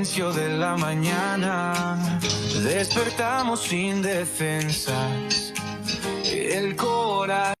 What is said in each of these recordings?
silencio de la mañana despertamos sin defensas. El corazón.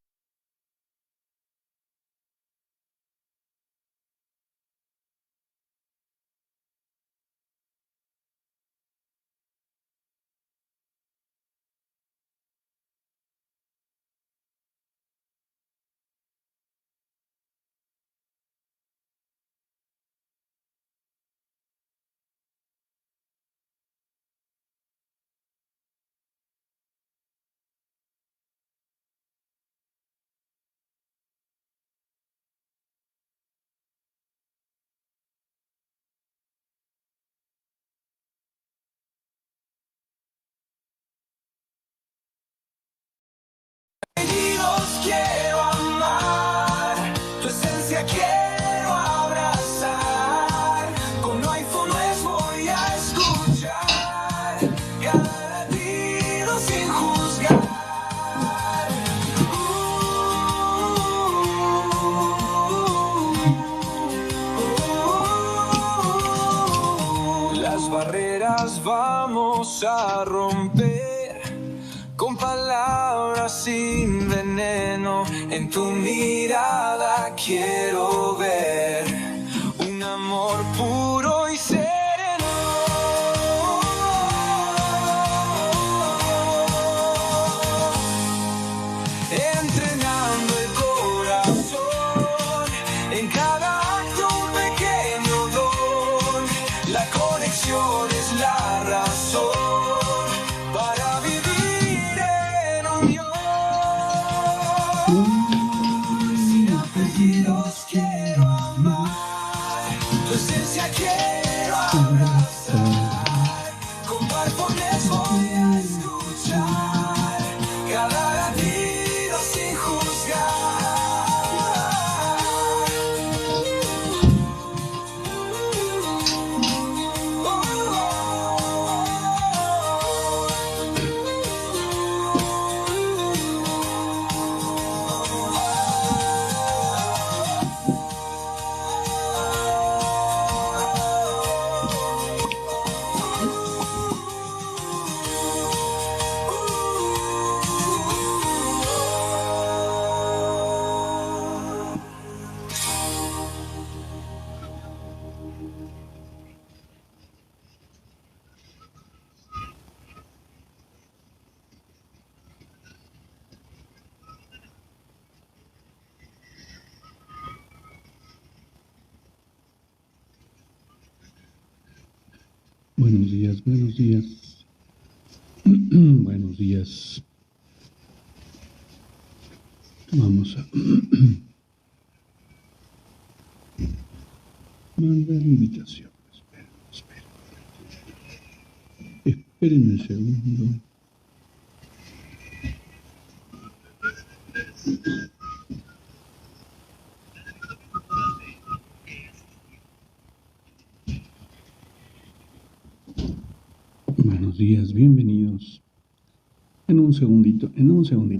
Quiero amar, tu esencia quiero abrazar. Con no iPhone les voy a escuchar, cada latido sin juzgar. Las barreras vamos a romper con palabras sin veneno. En tu mirada quiero ver un amor puro y sereno. Entrenando el corazón, en cada acto un pequeño don. La conexión es la razón para vivir en unión. Sin apellidos quiero amar, tu esencia quiero abrazar. Con barbones voy a escuchar, cada latido sin juzgar. Buenos días, buenos días. Buenos días. Vamos a mandar invitación. Esperen un segundo. Buenos días, bienvenidos. En un segundito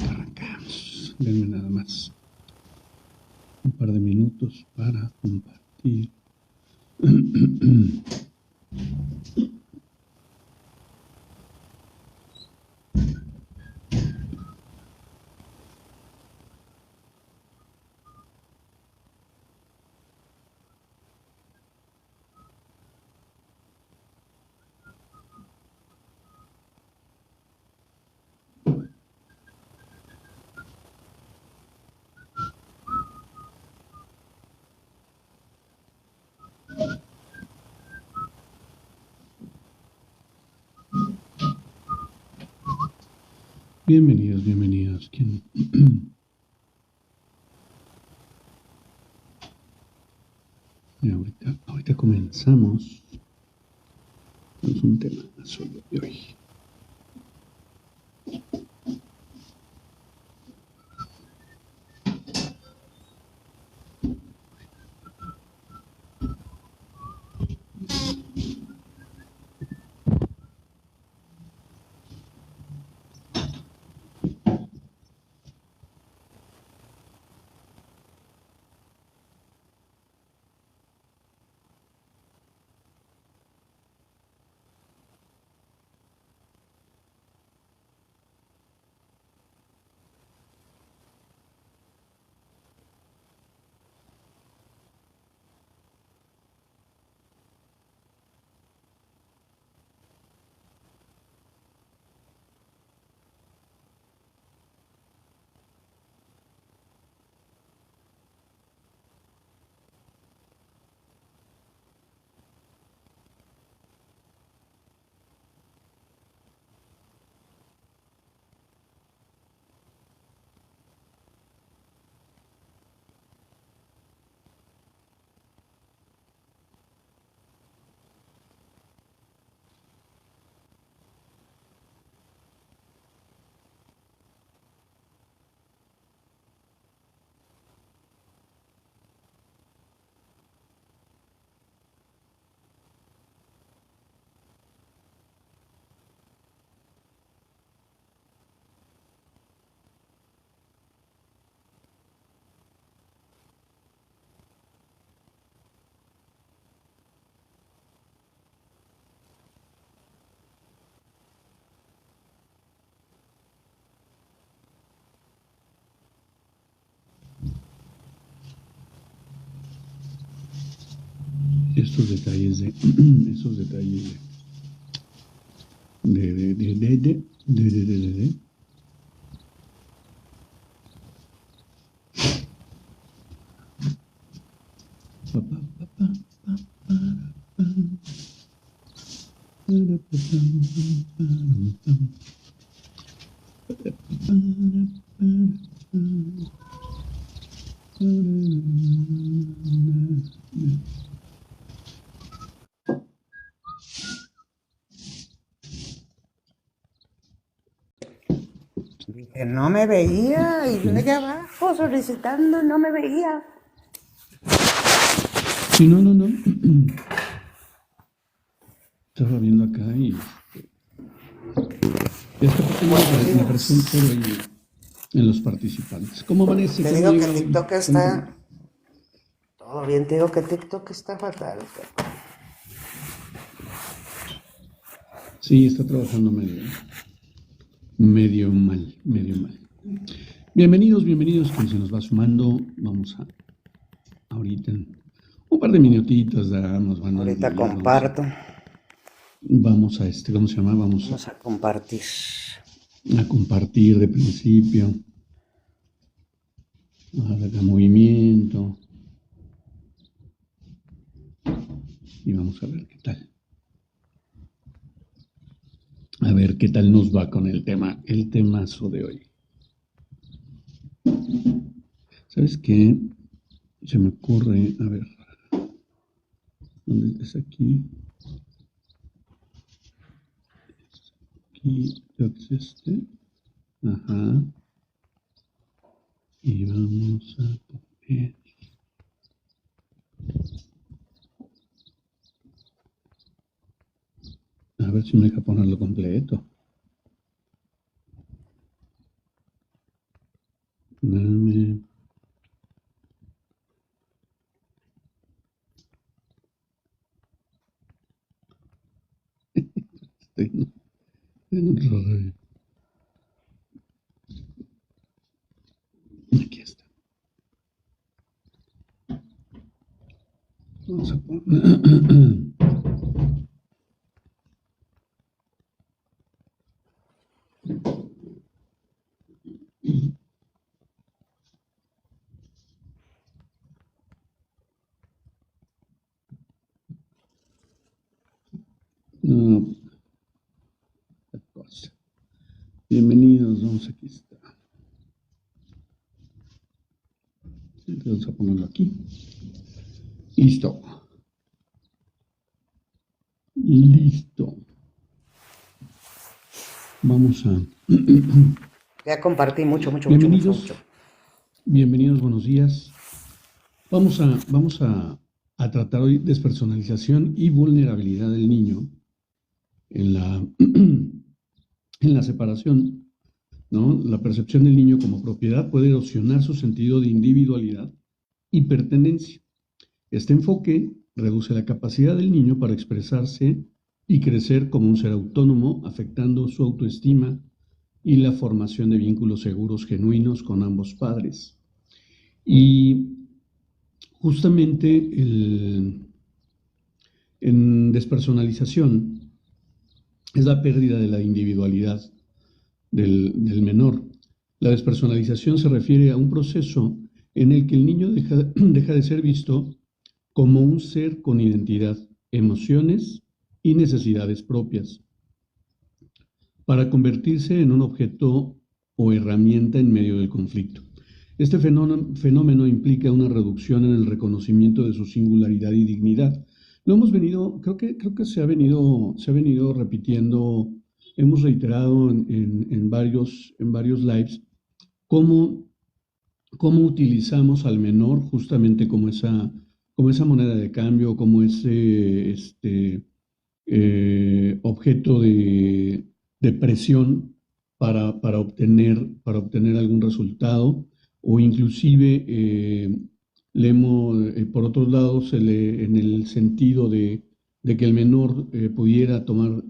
arrancamos. Denme nada más un par de minutos para compartir. Bienvenidos, bienvenidos. ¿Quién? Y ahorita comenzamos. Es un tema solo de hoy. estos detalles de esos detalles de pa, pa, pa, pa, pa, para, pa, para, pa, pam, pam, para, Dije, no me veía, y vine aquí abajo solicitando, no me veía. Sí, no. Estaba viendo acá y esta parte me apareció un cero ahí en los participantes. ¿Cómo amanece? Te ¿Cómo digo que llega hoy? TikTok está... Todo bien, te digo que TikTok está fatal. Sí, está trabajando medio mal. Bienvenidos, quien se nos va sumando. Vamos a ahorita en un par de minutitos damos, van unos Ahorita minutos. comparto. Vamos a ¿cómo se llama? Vamos a compartir. A compartir de principio. A ver el movimiento. Y vamos a ver qué tal. A ver qué tal nos va con el temazo de hoy. ¿Sabes qué? Se me ocurre, a ver, ¿dónde es aquí? Aquí, creo que es este. Ajá. Y vamos a poner. A ver si me deja ponerlo completo. Dame. Estoy en otro rollo. Aquí está. Vamos a poner. No, cosa. Bienvenidos, aquí está. Vamos a ponerlo aquí. Listo. Vamos a. Ya compartí mucho. Bienvenidos, buenos días. Vamos a tratar hoy despersonalización y vulnerabilidad del niño en la separación, ¿no? La percepción del niño como propiedad puede erosionar su sentido de individualidad y pertenencia. Este enfoque reduce la capacidad del niño para expresarse y crecer como un ser autónomo, afectando su autoestima y la formación de vínculos seguros genuinos con ambos padres. Y justamente en despersonalización es la pérdida de la individualidad del menor. La despersonalización se refiere a un proceso en el que el niño deja de ser visto como un ser con identidad, emociones y necesidades propias, para convertirse en un objeto o herramienta en medio del conflicto. Este fenómeno implica una reducción en el reconocimiento de su singularidad y dignidad. Lo hemos venido, creo que se ha venido repitiendo, hemos reiterado en varios lives cómo utilizamos al menor justamente como esa moneda de cambio, como ese objeto de presión para obtener algún resultado, o inclusive por otro lado, en el sentido de que el menor pudiera tomar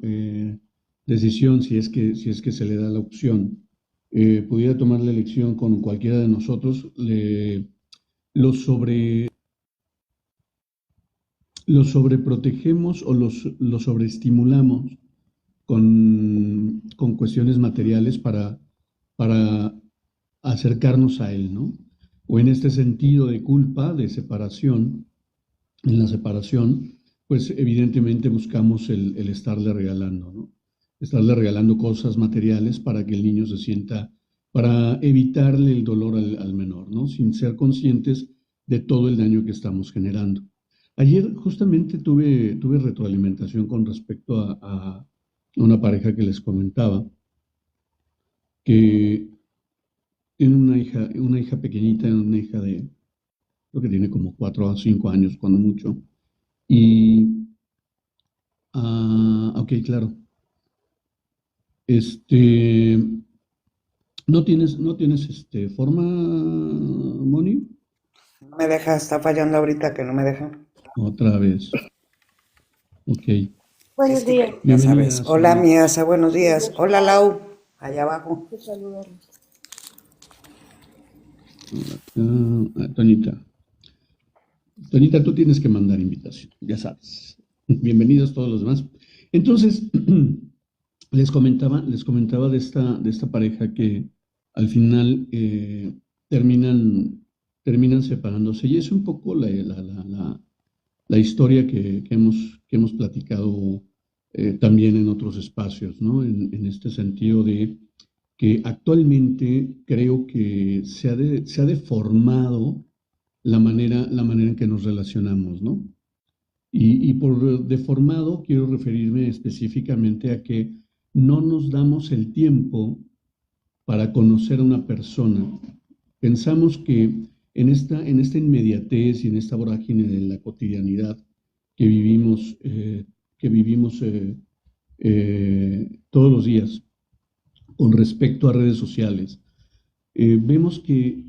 decisión, si es que se le da la opción, pudiera tomar la elección con cualquiera de nosotros, lo lo sobreprotegemos o lo sobreestimulamos con cuestiones materiales para acercarnos a él, ¿no? O en este sentido de culpa, de separación, en la separación, pues evidentemente buscamos el estarle regalando, ¿no? Estarle regalando cosas materiales para que el niño se sienta, para evitarle el dolor al menor, ¿no? Sin ser conscientes de todo el daño que estamos generando. Ayer justamente tuve retroalimentación con respecto a una pareja que les comentaba, que tiene una hija pequeñita, una hija de, creo que tiene como 4 o 5 años, cuando mucho. Y, ok, claro. Este, ¿no tienes forma, Moni? No me deja, está fallando ahorita que no me deja. Otra vez. Ok. Es que, ya sabes. Bienvenida, Hola, Sonia. mi Asa, buenos días. Hola, Lau, allá abajo. Toñita. Toñita, tú tienes que mandar invitación, ya sabes. Bienvenidos todos los demás. Entonces, les comentaba de esta pareja que al final terminan separándose. Y es un poco la historia que hemos platicado también en otros espacios, ¿no? En este sentido de que actualmente creo que se ha deformado la manera en que nos relacionamos, ¿no? Y por deformado quiero referirme específicamente a que no nos damos el tiempo para conocer a una persona. Pensamos que en esta inmediatez y en esta vorágine de la cotidianidad que vivimos todos los días con respecto a redes sociales, vemos que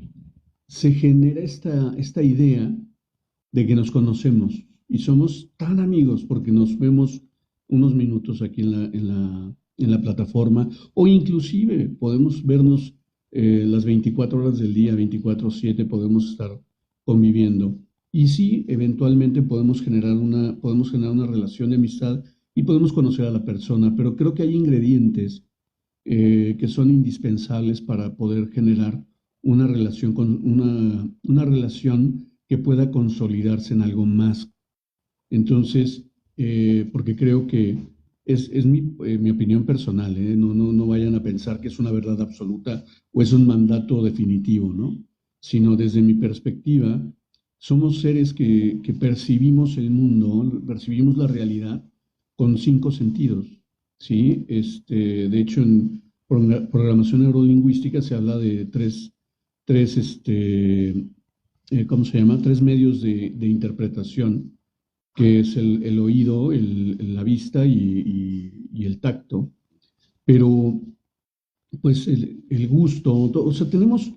se genera esta idea de que nos conocemos y somos tan amigos porque nos vemos unos minutos aquí en la plataforma, o inclusive podemos vernos las 24 horas del día, 24/7 podemos estar conviviendo. Y sí, eventualmente podemos generar una relación de amistad y podemos conocer a la persona, pero creo que hay ingredientes que son indispensables para poder generar una relación que pueda consolidarse en algo más. Entonces, porque creo que es mi opinión personal, ¿eh? No vayan a pensar que es una verdad absoluta o es un mandato definitivo, ¿no? Sino desde mi perspectiva, somos seres que percibimos el mundo, percibimos la realidad con 5 sentidos, ¿sí? De hecho, en programación neurolingüística se habla de ¿cómo se llama? 3 medios de interpretación, que es el oído, la vista y el tacto. Pero, pues, el gusto, o sea, tenemos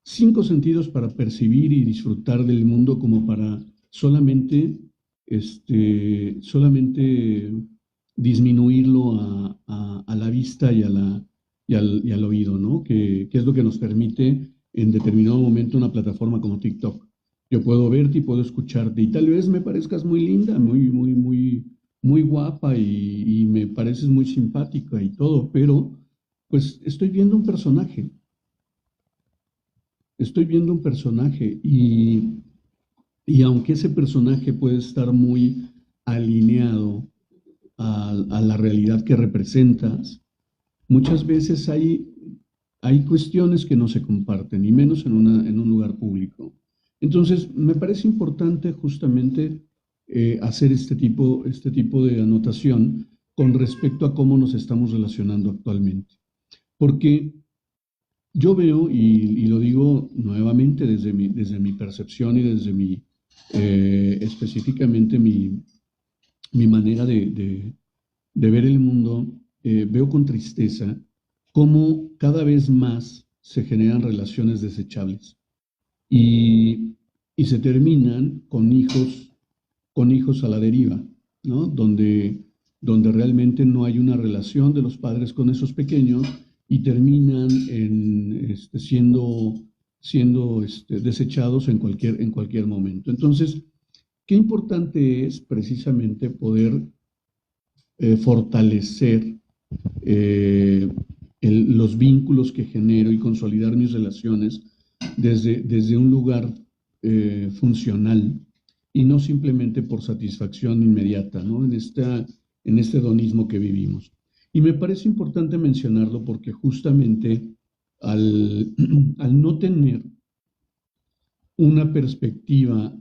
5 sentidos para percibir y disfrutar del mundo como para solamente disminuirlo a la vista y al oído, ¿no? Que es lo que nos permite en determinado momento una plataforma como TikTok. Yo puedo verte y puedo escucharte y tal vez me parezcas muy linda, muy, muy, muy, muy guapa y me pareces muy simpática y todo, pero pues estoy viendo un personaje y aunque ese personaje puede estar muy alineado a la realidad que representas, muchas veces hay cuestiones que no se comparten, y menos en un lugar público. Entonces, me parece importante justamente hacer este tipo de anotación con respecto a cómo nos estamos relacionando actualmente. Porque yo veo, y lo digo nuevamente desde mi percepción y desde específicamente mi manera de ver el mundo, veo con tristeza cómo cada vez más se generan relaciones desechables y se terminan con hijos a la deriva, ¿no? Donde realmente no hay una relación de los padres con esos pequeños y terminan siendo desechados en cualquier momento. Entonces, qué importante es precisamente poder fortalecer los vínculos que genero y consolidar mis relaciones desde un lugar funcional y no simplemente por satisfacción inmediata, ¿no? En este hedonismo que vivimos. Y me parece importante mencionarlo porque justamente al, al no tener una perspectiva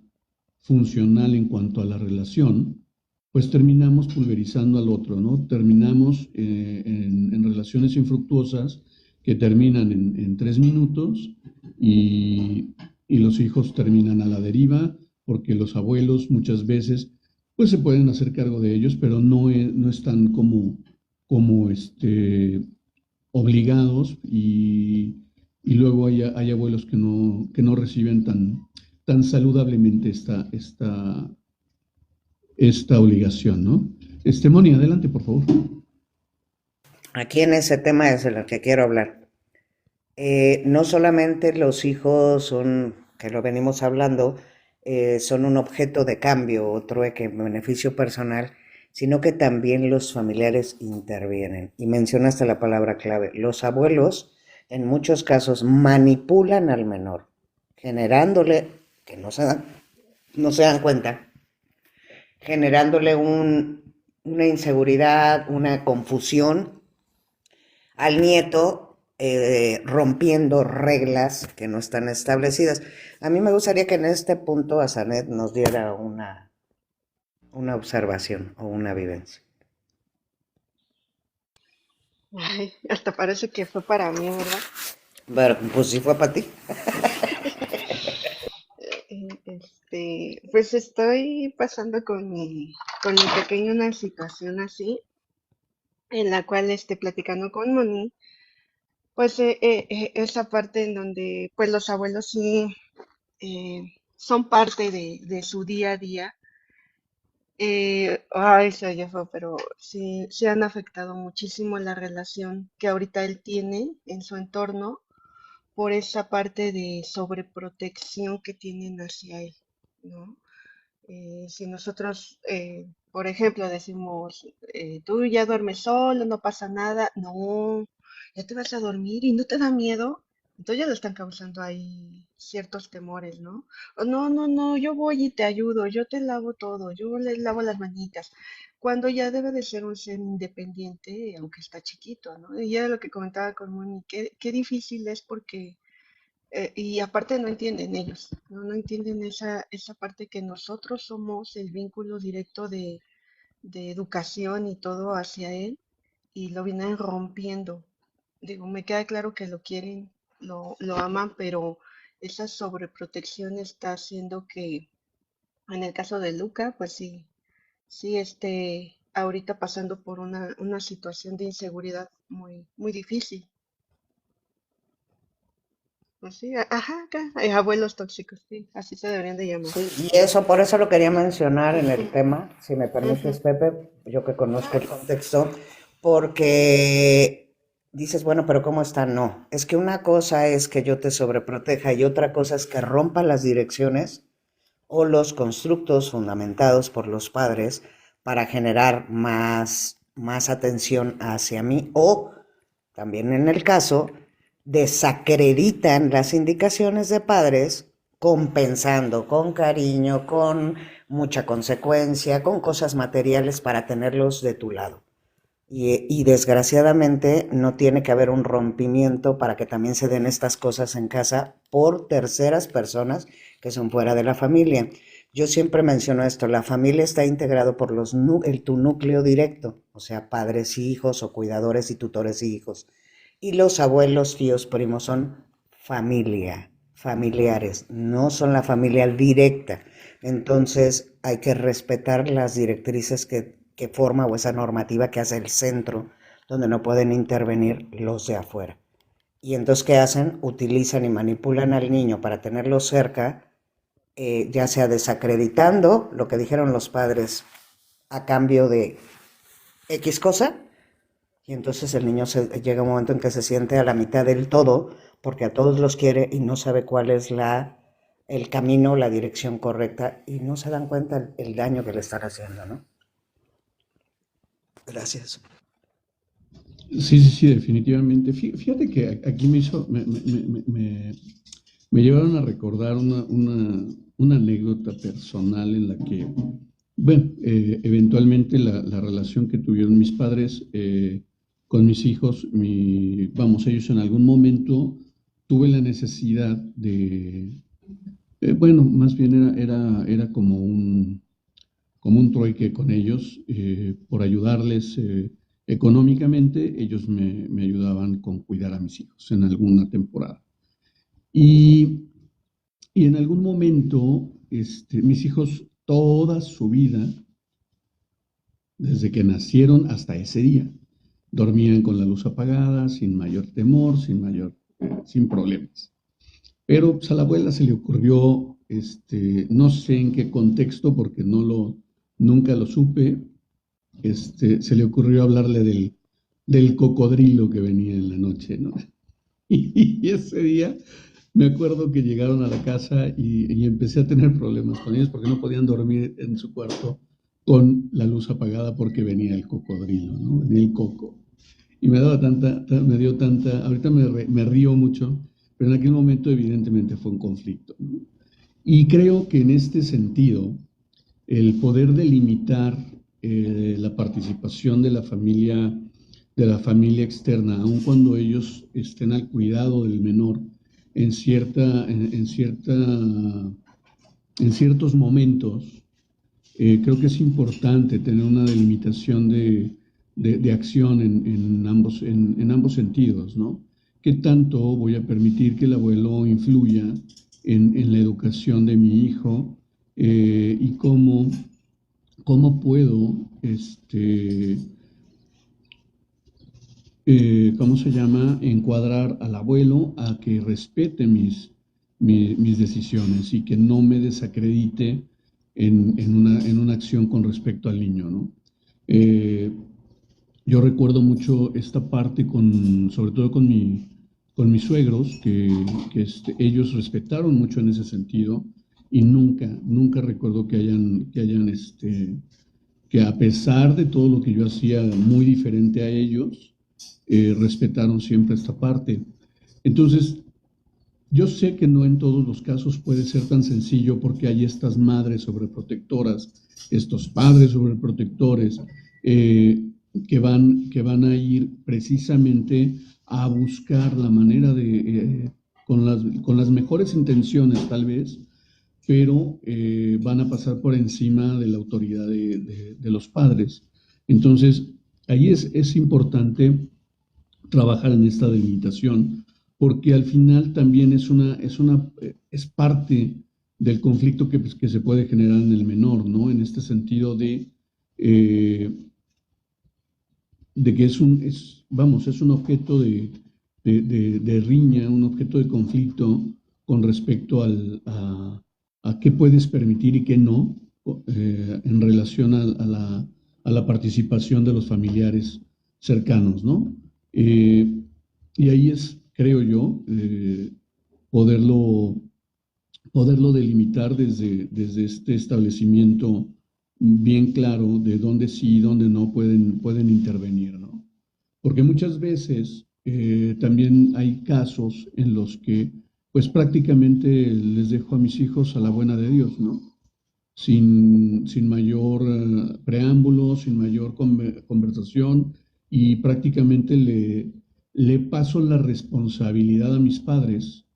funcional en cuanto a la relación, pues terminamos pulverizando al otro, ¿no? Terminamos en relaciones infructuosas que terminan en 3 minutos y los hijos terminan a la deriva porque los abuelos muchas veces pues se pueden hacer cargo de ellos, pero no están como obligados y luego hay abuelos que no reciben tan saludablemente esta obligación, ¿no? Moni, adelante, por favor. Aquí en ese tema es el que quiero hablar. No solamente los hijos son, que lo venimos hablando, son un objeto de cambio o trueque en beneficio personal, sino que también los familiares intervienen. Y mencionaste la palabra clave. Los abuelos, en muchos casos, manipulan al menor, generándole, que no se dan cuenta, generándole una inseguridad, una confusión al nieto, rompiendo reglas que no están establecidas. A mí me gustaría que en este punto Azanet nos diera una observación o una vivencia. Ay, hasta parece que fue para mí, ¿verdad? Pero, pues sí fue para ti. Pues estoy pasando con mi pequeño una situación así, en la cual platicando con Moni, pues esa parte en donde pues los abuelos sí son parte de su día a día. Ay, se oye feo, pero sí han afectado muchísimo la relación que ahorita él tiene en su entorno por esa parte de sobreprotección que tienen hacia él, ¿no? Si nosotros, por ejemplo, decimos, tú ya duermes solo, no pasa nada, no, ya te vas a dormir y no te da miedo, entonces ya le están causando ahí ciertos temores, ¿no? O no, no, no, yo voy y te ayudo, yo te lavo todo, yo le lavo las manitas, cuando ya debe de ser un ser independiente, aunque está chiquito, ¿no? Y ya lo que comentaba con Moni, qué difícil es porque y aparte no entienden ellos, no entienden esa parte que nosotros somos el vínculo directo de educación y todo hacia él y lo vienen rompiendo. Digo, me queda claro que lo quieren, lo aman, pero esa sobreprotección está haciendo que, en el caso de Luca, pues sí, sí esté ahorita pasando por una situación de inseguridad muy, muy difícil. Pues sí, ajá, acá, abuelos tóxicos, sí, así se deberían de llamar. Sí, y eso, por eso lo quería mencionar en el Ujú, tema, si me permites, ujú. Pepe, yo que conozco el contexto, porque dices, bueno, pero ¿cómo está? No, es que una cosa es que yo te sobreproteja y otra cosa es que rompa las direcciones o los constructos fundamentados por los padres para generar más atención hacia mí o también en el caso desacreditan las indicaciones de padres compensando con cariño, con mucha consecuencia, con cosas materiales para tenerlos de tu lado. Y desgraciadamente no tiene que haber un rompimiento para que también se den estas cosas en casa por terceras personas que son fuera de la familia. Yo siempre menciono esto, la familia está integrado por tu núcleo directo, o sea, padres y hijos o cuidadores y tutores y hijos. Y los abuelos, tíos, primos son familia, familiares, no son la familia directa. Entonces hay que respetar las directrices que forma o esa normativa que hace el centro, donde no pueden intervenir los de afuera. Y entonces, ¿qué hacen? Utilizan y manipulan al niño para tenerlo cerca, ya sea desacreditando lo que dijeron los padres a cambio de X cosa, y entonces el niño llega un momento en que se siente a la mitad del todo, porque a todos los quiere y no sabe cuál es el camino, la dirección correcta y no se dan cuenta el daño que le están haciendo, ¿no? Gracias. Sí, sí, sí, definitivamente. Fíjate que aquí me llevaron a recordar una anécdota personal en la que, bueno, eventualmente la relación que tuvieron mis padres con mis hijos, vamos, ellos en algún momento tuve la necesidad bueno, más bien era como un trueque con ellos por ayudarles económicamente. Ellos me ayudaban con cuidar a mis hijos en alguna temporada. Y, y en algún momento, mis hijos, toda su vida, desde que nacieron hasta ese día, dormían con la luz apagada, sin mayor temor, sin problemas. Pero pues, a la abuela se le ocurrió, no sé en qué contexto, porque nunca lo supe, se le ocurrió hablarle del cocodrilo que venía en la noche, ¿no? Y ese día me acuerdo que llegaron a la casa y empecé a tener problemas con ellos porque no podían dormir en su cuarto con la luz apagada porque venía el cocodrilo, ¿no? Venía el coco. Y me dio tanta, ahorita me río mucho, pero en aquel momento evidentemente fue un conflicto, ¿no? Y creo que en este sentido, el poder delimitar la participación de la familia externa, aun cuando ellos estén al cuidado del menor en ciertos momentos, creo que es importante tener una delimitación de acción en ambos sentidos, ¿no? ¿Qué tanto voy a permitir que el abuelo influya en la educación de mi hijo? Y cómo puedo, ¿cómo se llama? Encuadrar al abuelo a que respete mis decisiones y que no me desacredite en una acción con respecto al niño, ¿no? Eh, yo recuerdo mucho esta parte sobre todo con mis suegros, ellos respetaron mucho en ese sentido y nunca recuerdo que a pesar de todo lo que yo hacía muy diferente a ellos, respetaron siempre esta parte. Entonces, yo sé que no en todos los casos puede ser tan sencillo porque hay estas madres sobreprotectoras, estos padres sobreprotectores, que van a ir precisamente a buscar la manera con las mejores intenciones tal vez, pero van a pasar por encima de la autoridad de los padres. Entonces, ahí es importante trabajar en esta delimitación, porque al final también es parte del conflicto que se puede generar en el menor, ¿no? En este sentido eh, de que vamos, es un objeto de riña, un objeto de conflicto con respecto a qué puedes permitir y qué no, en relación a la participación de los familiares cercanos, ¿no? Y ahí creo yo, poderlo, poderlo delimitar desde este establecimiento bien claro de dónde sí y dónde no pueden intervenir, ¿no? Porque muchas veces también hay casos en los que pues prácticamente les dejo a mis hijos a la buena de Dios, ¿no? Sin mayor preámbulo, sin mayor conversación y prácticamente le paso la responsabilidad a mis padres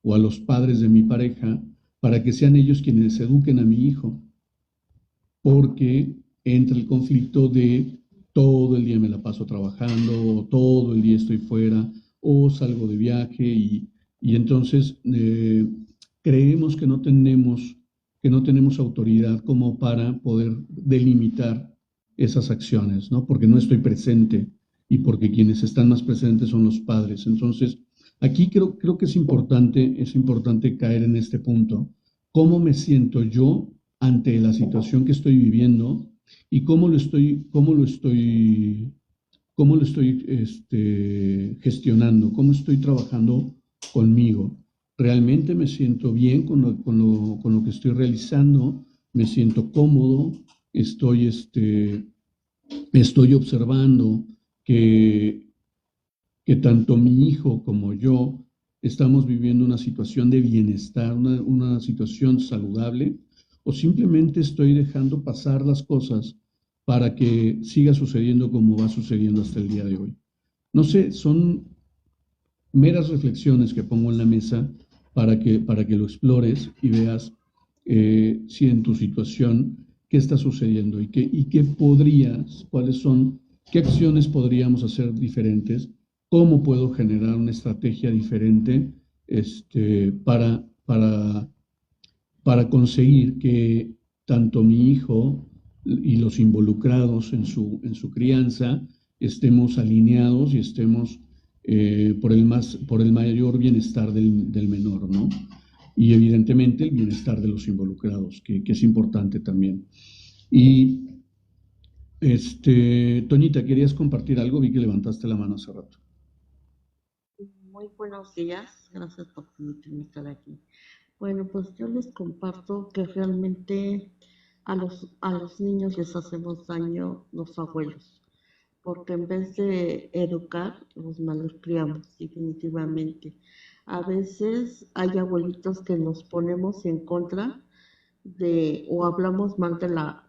o a los padres de mi pareja para que sean ellos quienes eduquen a mi hijo, porque entra el conflicto de todo el día me la paso trabajando, o todo el día estoy fuera, o salgo de viaje y entonces creemos que no tenemos autoridad como para poder delimitar esas acciones, ¿no? Porque no estoy presente y porque quienes están más presentes son los padres. Entonces, aquí creo que es importante caer en este punto. ¿Cómo me siento yo ante la situación que estoy viviendo y cómo lo estoy gestionando, cómo estoy trabajando conmigo? realmente me siento bien con lo que estoy realizando, me siento cómodo, estoy, estoy observando que, que tanto mi hijo como yo estamos viviendo una situación de bienestar, una situación saludable, o simplemente estoy dejando pasar las cosas para que siga sucediendo como va sucediendo hasta el día de hoy. No sé, son meras reflexiones que pongo en la mesa para que lo explores y veas si en tu situación qué está sucediendo y qué podrías, cuáles son, qué acciones podríamos hacer diferentes, cómo puedo generar una estrategia diferente para conseguir que tanto mi hijo y los involucrados en su crianza estemos alineados y estemos por el mayor bienestar del menor, ¿no? Y evidentemente el bienestar de los involucrados, que es importante también. Y Toñita, ¿querías compartir algo? Vi que levantaste la mano hace rato. Muy buenos días, gracias por permitirme estar aquí. Bueno, pues yo les comparto que realmente a los niños les hacemos daño los abuelos, porque en vez de educar, los malcriamos definitivamente. A veces hay abuelitos que nos ponemos en contra de, o hablamos mal de la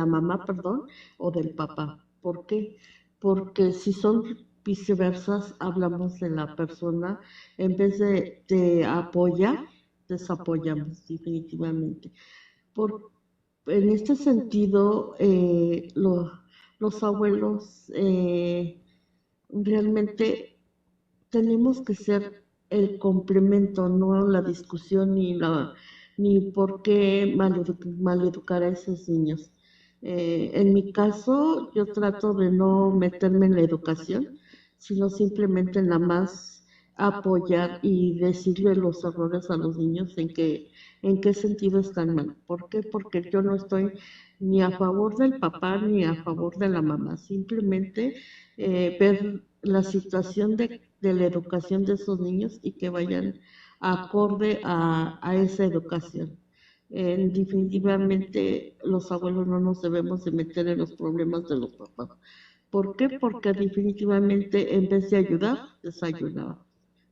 mamá, perdón, o del papá. ¿Por qué? Porque si son viceversas, hablamos de la persona, en vez de apoyar, desapoyamos definitivamente. Por, en este sentido, los abuelos realmente tenemos que ser el complemento, no la discusión ni por qué maleducar a esos niños. En mi caso, yo trato de no meterme en la educación, sino simplemente nada más apoyar y decirle los errores a los niños en qué sentido están mal. ¿Por qué? Porque yo no estoy ni a favor del papá ni a favor de la mamá, simplemente ver la situación de la educación de esos niños y que vayan acorde a esa educación. Definitivamente los abuelos no nos debemos de meter en los problemas de los papás. ¿Por qué? Porque definitivamente en vez de ayudar, desayunaba.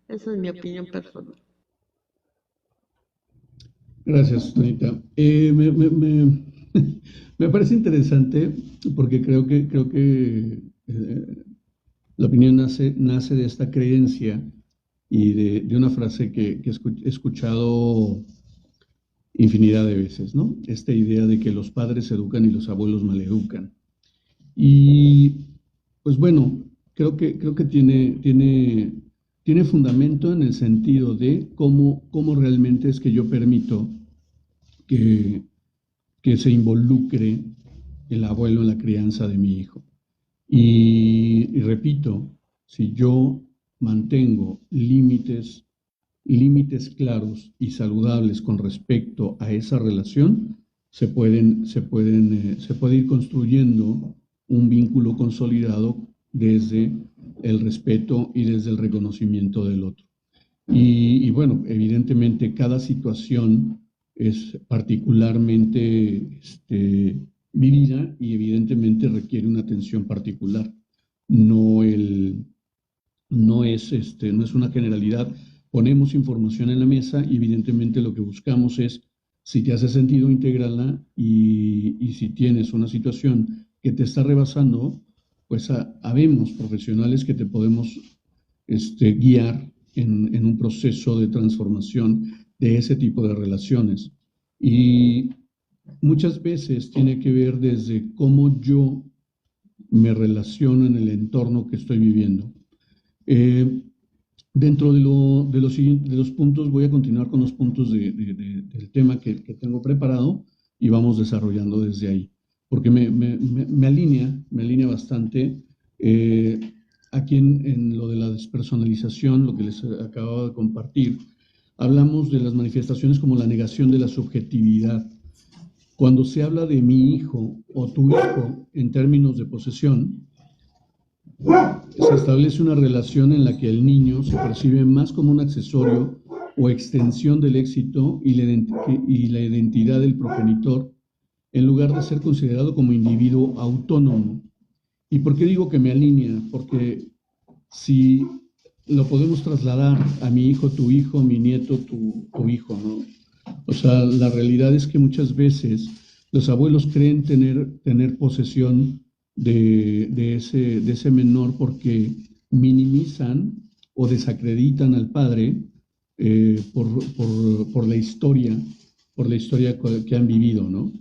Esa es mi opinión personal. Gracias, Tonita. Me parece interesante porque creo que la opinión nace de esta creencia y de una frase que he escuchado infinidad de veces, ¿no? Esta idea de que los padres educan y los abuelos maleducan. Y pues bueno, creo que tiene fundamento en el sentido de cómo realmente es que yo permito que, que se involucre el abuelo en la crianza de mi hijo. Y repito, si yo mantengo límites claros y saludables con respecto a esa relación, se puede ir construyendo un vínculo consolidado desde el respeto y desde el reconocimiento del otro. Y bueno, evidentemente cada situación es particularmente vivida y evidentemente requiere una atención particular. No, no es una generalidad. Ponemos información en la mesa y evidentemente lo que buscamos es, si te hace sentido, integrarla y si tienes una situación que te está rebasando, pues habemos profesionales que te podemos guiar en un proceso de transformación de ese tipo de relaciones. Y muchas veces tiene que ver desde cómo yo me relaciono en el entorno que estoy viviendo. Dentro de los puntos, voy a continuar con los puntos del tema que tengo preparado y vamos desarrollando desde ahí, porque me alinea bastante. Aquí en lo de la despersonalización, lo que les acabo de compartir, hablamos de las manifestaciones como la negación de la subjetividad. Cuando se habla de mi hijo o tu hijo en términos de posesión, Se establece una relación en la que el niño se percibe más como un accesorio o extensión del éxito y la identidad del progenitor, en lugar de ser considerado como individuo autónomo. ¿Y por qué digo que me alinea? Porque si lo podemos trasladar a mi hijo, mi nieto, tu hijo, ¿no? O sea, la realidad es que muchas veces los abuelos creen tener posesión de ese menor porque minimizan o desacreditan al padre eh, por, por la historia, que han vivido, ¿no?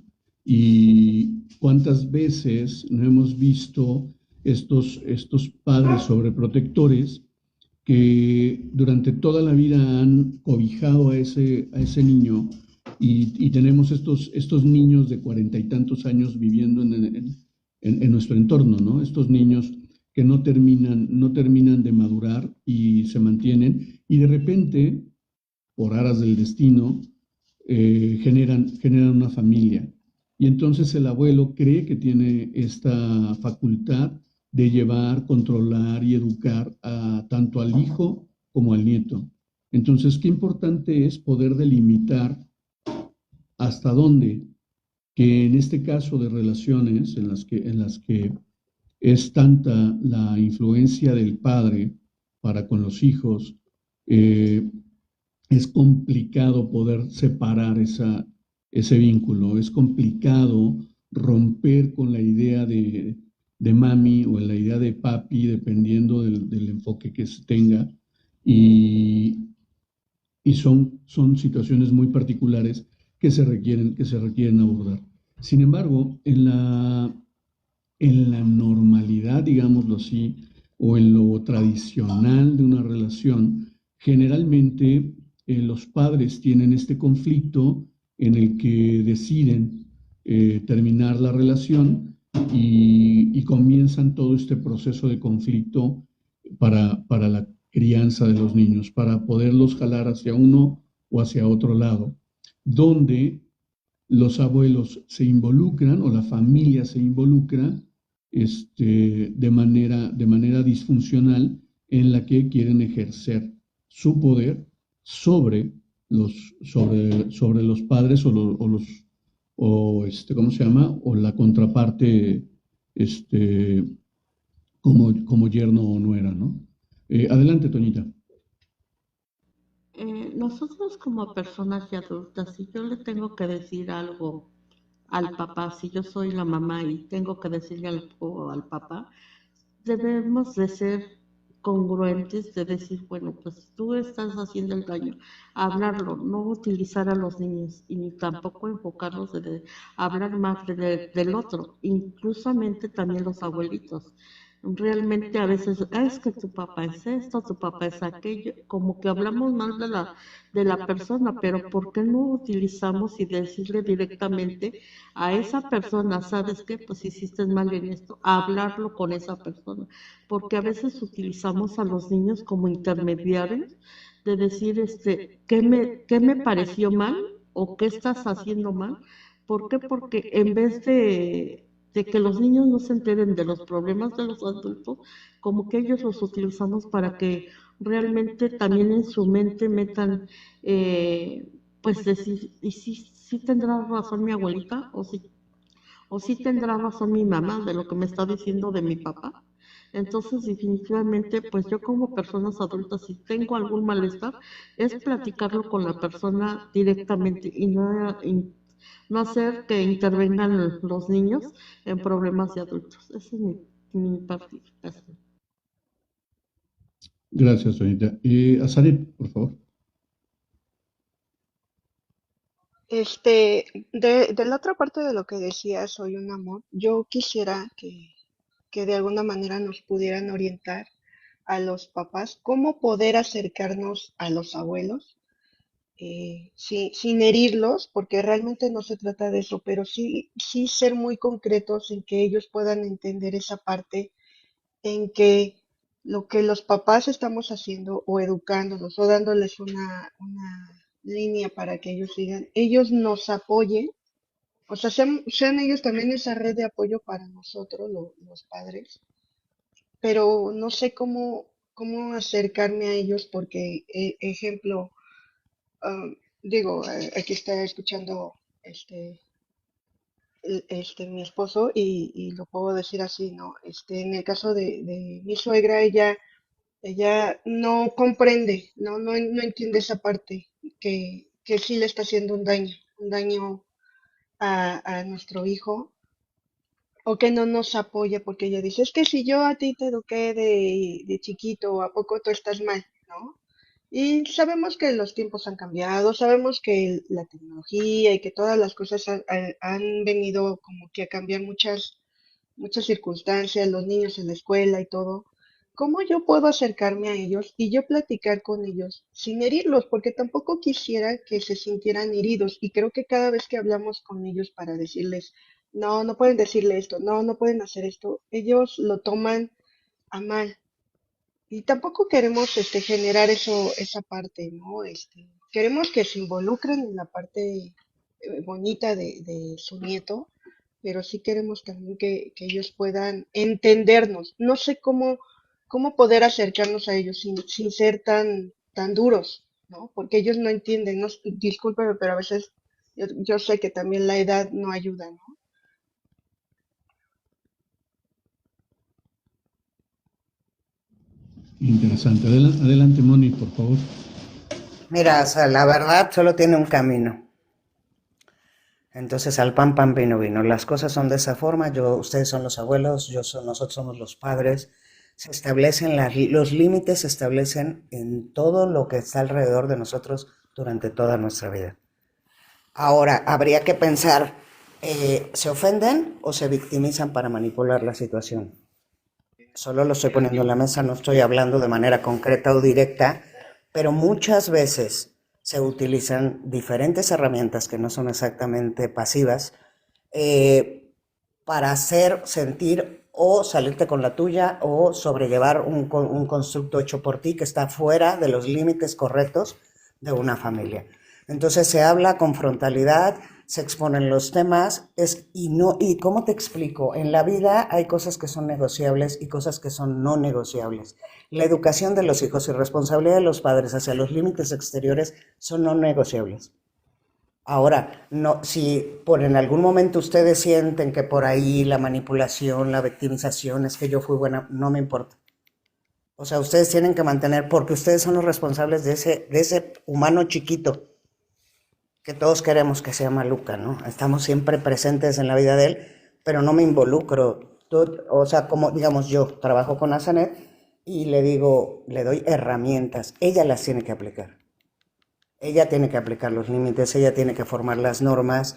Y cuántas veces no hemos visto estos padres sobreprotectores que durante toda la vida han cobijado a ese niño y tenemos estos niños de cuarenta y tantos años viviendo en nuestro entorno, ¿no? Estos niños que no terminan de madurar y se mantienen y de repente, por aras del destino, generan una familia. Y entonces el abuelo cree que tiene esta facultad de llevar, controlar y educar tanto al hijo como al nieto. Entonces, qué importante es poder delimitar hasta dónde, que en este caso de relaciones en las que es tanta la influencia del padre para con los hijos, eh, es complicado poder separar ese vínculo, es complicado romper con la idea de mami o la idea de papi, dependiendo del enfoque que se tenga, y, y son situaciones muy particulares que se requieren abordar. Sin embargo, en la normalidad, digámoslo así, o en lo tradicional de una relación, generalmente los padres tienen este conflicto en el que deciden terminar la relación y comienzan todo este proceso de conflicto para la crianza de los niños, para poderlos jalar hacia uno o hacia otro lado, donde los abuelos se involucran o la familia se involucra de manera disfuncional en la que quieren ejercer su poder sobre sobre los padres ¿cómo se llama? O la contraparte, este, como yerno o nuera, ¿no? Adelante, Toñita. Nosotros como personas ya adultas, si yo le tengo que decir algo al papá, si yo soy la mamá y tengo que decirle algo al papá, debemos de ser congruentes, de decir, bueno, pues tú estás haciendo el daño, hablarlo, no utilizar a los niños y ni tampoco enfocarnos de hablar más del otro, inclusamente también los abuelitos. Realmente a veces, es que tu papá es esto, tu papá es aquello, como que hablamos mal de la persona, pero ¿por qué no utilizamos y decirle directamente a esa persona, sabes qué, pues hiciste mal en esto, hablarlo con esa persona? Porque a veces utilizamos a los niños como intermediarios de decir, qué me pareció mal o qué estás haciendo mal. ¿Por qué? Porque en vez de que los niños no se enteren de los problemas de los adultos, como que ellos los utilizamos para que realmente también en su mente metan, pues decir, y sí tendrá razón mi abuelita, o sí tendrá razón mi mamá de lo que me está diciendo de mi papá. Entonces, definitivamente, pues yo como personas adultas, si tengo algún malestar, es platicarlo con la persona directamente no hacer que intervengan los niños en problemas de adultos. Esa es mi participación. Gracias, Toñita. Azaret, por favor. De la otra parte de lo que decía, soy un amor, yo quisiera que de alguna manera nos pudieran orientar a los papás cómo poder acercarnos a los abuelos sin herirlos, porque realmente no se trata de eso, pero sí ser muy concretos en que ellos puedan entender esa parte en que lo que los papás estamos haciendo o educándolos o dándoles una línea para que ellos sigan, ellos nos apoyen, o sea, sean ellos también esa red de apoyo para nosotros, los padres, pero no sé cómo acercarme a ellos porque, ejemplo, digo, aquí está escuchando este, mi esposo y lo puedo decir así, ¿no? En el caso de mi suegra, ella no comprende, no entiende esa parte que sí le está haciendo un daño a nuestro hijo o que no nos apoya porque ella dice, es que si yo a ti te eduqué de chiquito, ¿a poco tú estás mal? ¿No? Y sabemos que los tiempos han cambiado, sabemos que la tecnología y que todas las cosas han venido como que a cambiar muchas circunstancias, los niños en la escuela y todo. ¿Cómo yo puedo acercarme a ellos y yo platicar con ellos sin herirlos? Porque tampoco quisiera que se sintieran heridos y creo que cada vez que hablamos con ellos para decirles, no, no pueden decirle esto, no, no pueden hacer esto, ellos lo toman a mal. Y tampoco queremos generar esa parte, ¿no? Queremos que se involucren en la parte bonita de su nieto, pero sí queremos también que ellos puedan entendernos. No sé cómo poder acercarnos a ellos sin ser tan duros, ¿no? Porque ellos no entienden, no, discúlpeme, pero a veces yo sé que también la edad no ayuda, ¿no? Interesante. Adelante, Moni, por favor. Mira, o sea, la verdad solo tiene un camino. Entonces al pan pan vino vino. Las cosas son de esa forma. Ustedes son los abuelos, nosotros somos los padres. Se establecen los límites, se establecen en todo lo que está alrededor de nosotros durante toda nuestra vida. Ahora, habría que pensar, ¿se ofenden o se victimizan para manipular la situación? Solo lo estoy poniendo en la mesa, no estoy hablando de manera concreta o directa, pero muchas veces se utilizan diferentes herramientas que no son exactamente pasivas para hacer sentir o salirte con la tuya o sobrellevar un constructo hecho por ti que está fuera de los límites correctos de una familia. Entonces se habla con frontalidad, se exponen los temas, y ¿cómo te explico? En la vida hay cosas que son negociables y cosas que son no negociables. La educación de los hijos y responsabilidad de los padres hacia los límites exteriores son no negociables. Ahora, no, si por en algún momento ustedes sienten que por ahí la manipulación, la victimización, es que yo fui buena, no me importa. O sea, ustedes tienen que mantener, porque ustedes son los responsables de ese humano chiquito que todos queremos que sea Maluca, ¿no? Estamos siempre presentes en la vida de él, pero no me involucro. O sea, como digamos, yo trabajo con Azanet y le digo, le doy herramientas, ella las tiene que aplicar. Ella tiene que aplicar los límites, ella tiene que formar las normas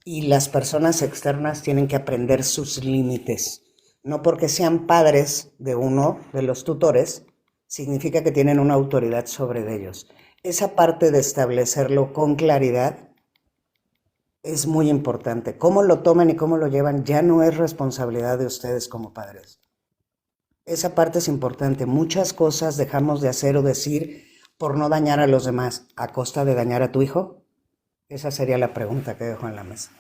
y las personas externas tienen que aprender sus límites. No porque sean padres de uno de los tutores, significa que tienen una autoridad sobre ellos. Esa parte de establecerlo con claridad es muy importante. Cómo lo toman y cómo lo llevan ya no es responsabilidad de ustedes como padres. Esa parte es importante. Muchas cosas dejamos de hacer o decir por no dañar a los demás a costa de dañar a tu hijo. Esa sería la pregunta que dejo en la mesa.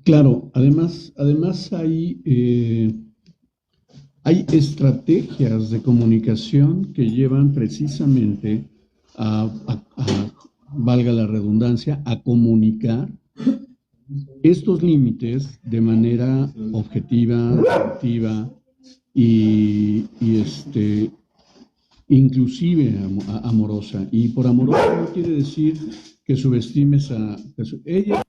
Claro, además hay estrategias de comunicación que llevan precisamente valga la redundancia, a comunicar estos límites de manera objetiva, asertiva y inclusive amorosa. Y por amorosa no quiere decir que subestimes a ella.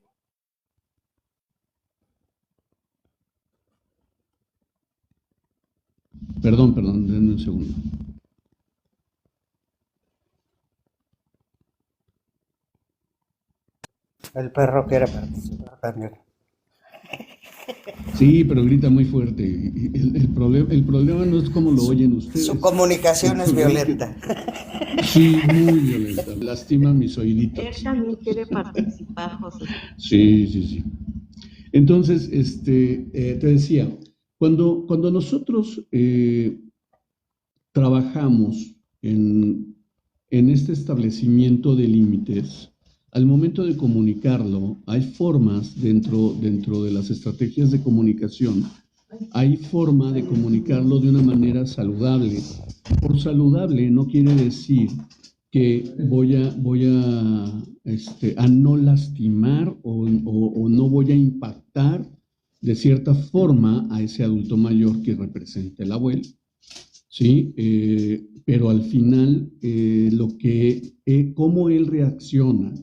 Perdón, denme un segundo. El perro quiere participar también. Sí, pero grita muy fuerte. El problema no es cómo lo oyen ustedes. Su comunicación es violenta. Sí, muy violenta. Lastima mis oíditos. Él también quiere participar, José. Sí. Entonces, te decía, cuando nosotros trabajamos en este establecimiento de límites, al momento de comunicarlo, hay formas dentro de las estrategias de comunicación, hay forma de comunicarlo de una manera saludable. Por saludable no quiere decir que voy a no lastimar o no voy a impactar de cierta forma a ese adulto mayor que representa el abuelo, ¿sí? Pero al final, cómo él reacciona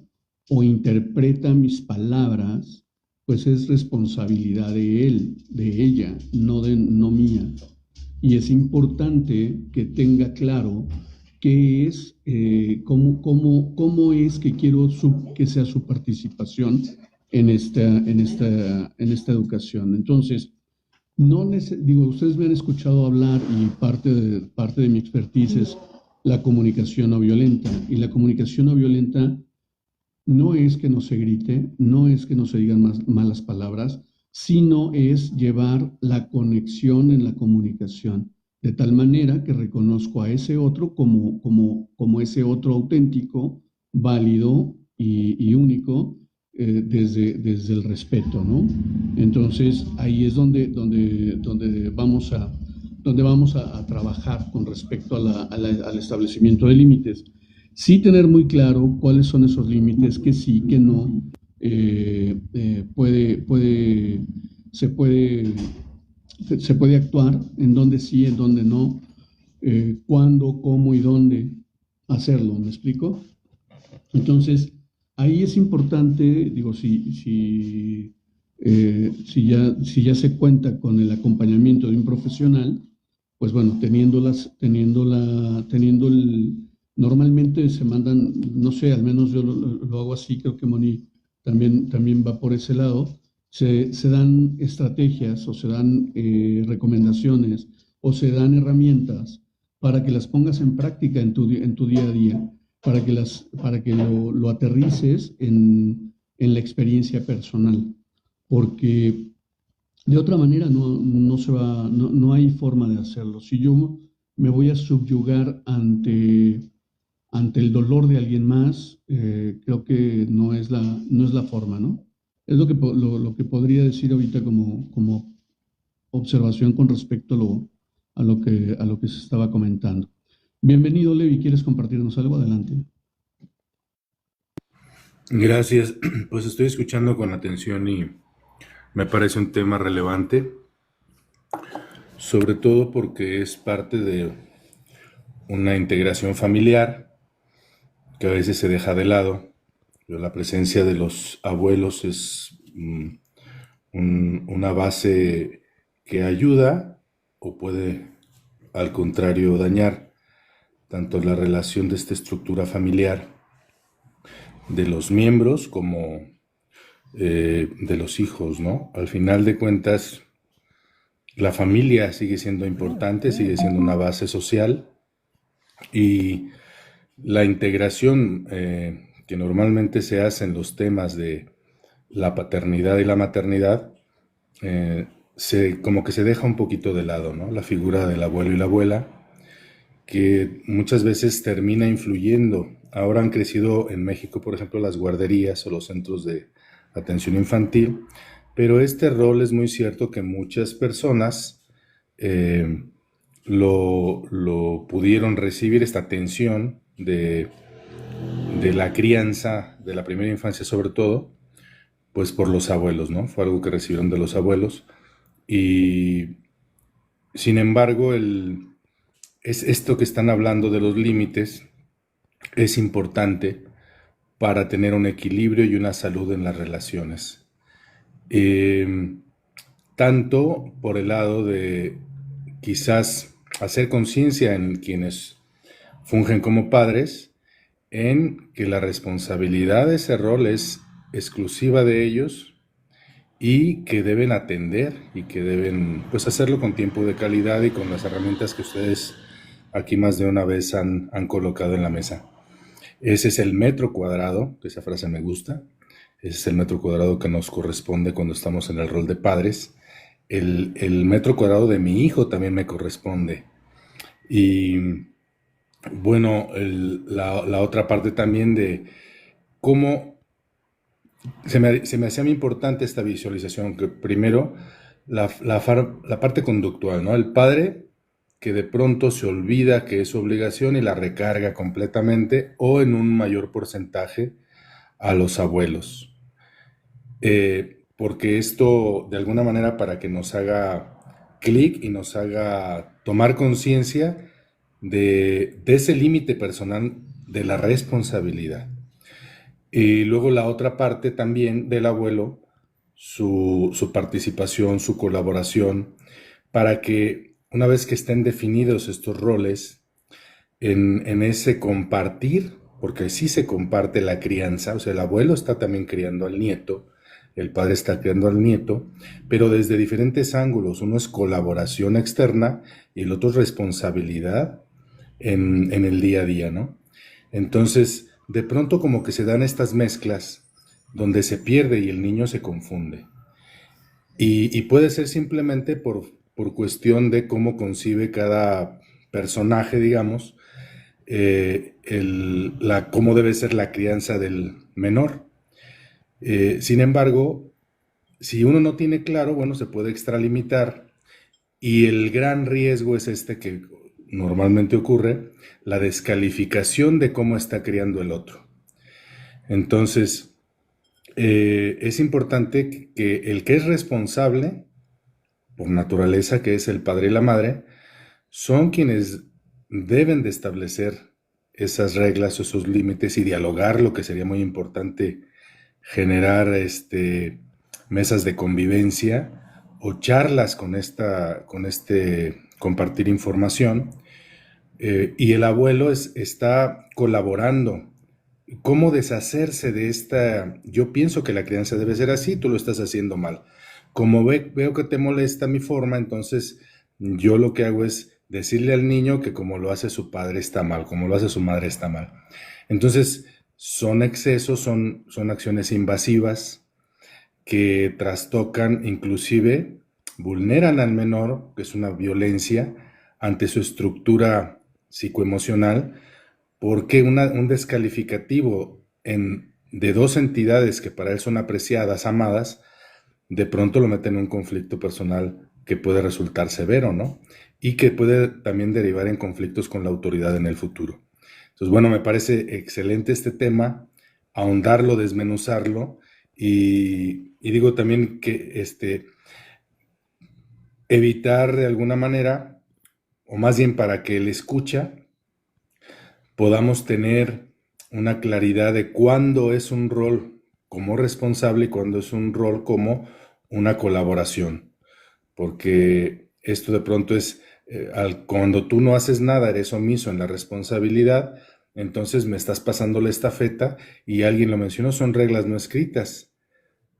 o interpreta mis palabras, pues es responsabilidad de él, de ella, no mía. Y es importante que tenga claro qué es, cómo es que quiero que sea su participación en esta educación. Entonces, digo, ustedes me han escuchado hablar y parte de mi expertise es la comunicación no violenta. Y la comunicación no violenta no es que no se grite, no es que no se digan malas palabras, sino es llevar la conexión en la comunicación, de tal manera que reconozco a ese otro como ese otro auténtico, válido y único, desde el respeto, ¿no? Entonces, ahí es donde vamos a trabajar con respecto al establecimiento de límites. Sí tener muy claro cuáles son esos límites, que sí, que no, se puede, se puede actuar, en dónde sí, en dónde no, cuándo, cómo y dónde hacerlo, ¿me explico? Entonces, ahí es importante, digo, si ya se cuenta con el acompañamiento de un profesional, pues bueno, normalmente se mandan, no sé, al menos yo lo hago así, creo que Moni también va por ese lado, se dan estrategias o se dan recomendaciones o se dan herramientas para que las pongas en práctica en tu día a día, para que lo aterrices en la experiencia personal, porque de otra manera no hay forma de hacerlo. Si yo me voy a subyugar ante el dolor de alguien más, creo que no es la forma, ¿no? Es lo que podría decir ahorita como observación con respecto a lo que se estaba comentando. Bienvenido, Levi. ¿Quieres compartirnos algo? Adelante. Gracias. Pues estoy escuchando con atención y me parece un tema relevante, sobre todo porque es parte de una integración familiar que a veces se deja de lado. Pero la presencia de los abuelos es una base que ayuda o puede, al contrario, dañar tanto la relación de esta estructura familiar de los miembros como de los hijos, ¿no? Al final de cuentas, la familia sigue siendo importante, sigue siendo una base social y la integración que normalmente se hace en los temas de la paternidad y la maternidad, como que se deja un poquito de lado, ¿no? La figura del abuelo y la abuela, que muchas veces termina influyendo. Ahora han crecido en México, por ejemplo, las guarderías o los centros de atención infantil, pero este rol es muy cierto que muchas personas lo pudieron recibir, esta atención de la crianza, de la primera infancia sobre todo, pues por los abuelos, ¿no? Fue algo que recibieron de los abuelos y sin embargo es esto que están hablando de los límites es importante para tener un equilibrio y una salud en las relaciones. Tanto por el lado de quizás hacer conciencia en quienes fungen como padres, en que la responsabilidad de ese rol es exclusiva de ellos y que deben atender y que deben pues hacerlo con tiempo de calidad y con las herramientas que ustedes aquí más de una vez han colocado en la mesa. Ese es el metro cuadrado, que esa frase me gusta, ese es el metro cuadrado que nos corresponde cuando estamos en el rol de padres. El metro cuadrado de mi hijo también me corresponde. Y bueno, la otra parte también de cómo se me hacía muy importante esta visualización, que primero la parte conductual, ¿no? El padre que de pronto se olvida que es su obligación y la recarga completamente o en un mayor porcentaje a los abuelos. Porque esto, de alguna manera, para que nos haga clic y nos haga tomar conciencia de ese límite personal de la responsabilidad. Y luego la otra parte también del abuelo, su participación, su colaboración, para que una vez que estén definidos estos roles, en ese compartir, porque sí se comparte la crianza, o sea, el abuelo está también criando al nieto, el padre está criando al nieto, pero desde diferentes ángulos. Uno es colaboración externa y el otro es responsabilidad en el día a día, ¿no? Entonces, de pronto como que se dan estas mezclas donde se pierde y el niño se confunde. Y puede ser simplemente por cuestión de cómo concibe cada personaje, digamos, cómo debe ser la crianza del menor. Sin embargo, si uno no tiene claro, bueno, se puede extralimitar y el gran riesgo es este que normalmente ocurre, la descalificación de cómo está criando el otro. Entonces, es importante que el que es responsable, por naturaleza, que es el padre y la madre, son quienes deben de establecer esas reglas o esos límites y dialogar, lo que sería muy importante, generar mesas de convivencia o charlas con compartir información. Y el abuelo está colaborando. ¿Cómo deshacerse de esta? Yo pienso que la crianza debe ser así, tú lo estás haciendo mal. Como veo que te molesta mi forma, entonces yo lo que hago es decirle al niño que como lo hace su padre está mal, como lo hace su madre está mal. Entonces son excesos, son acciones invasivas que trastocan, inclusive vulneran al menor, que es una violencia ante su estructura psicoemocional, porque un descalificativo de dos entidades que para él son apreciadas, amadas, de pronto lo mete en un conflicto personal que puede resultar severo, ¿no? Y que puede también derivar en conflictos con la autoridad en el futuro. Entonces, bueno, me parece excelente este tema, ahondarlo, desmenuzarlo, y digo también que evitar de alguna manera, o más bien para que el escucha podamos tener una claridad de cuándo es un rol como responsable y cuándo es un rol como una colaboración. Porque esto de pronto es, cuando tú no haces nada, eres omiso en la responsabilidad, entonces me estás pasando la estafeta y alguien lo mencionó, son reglas no escritas.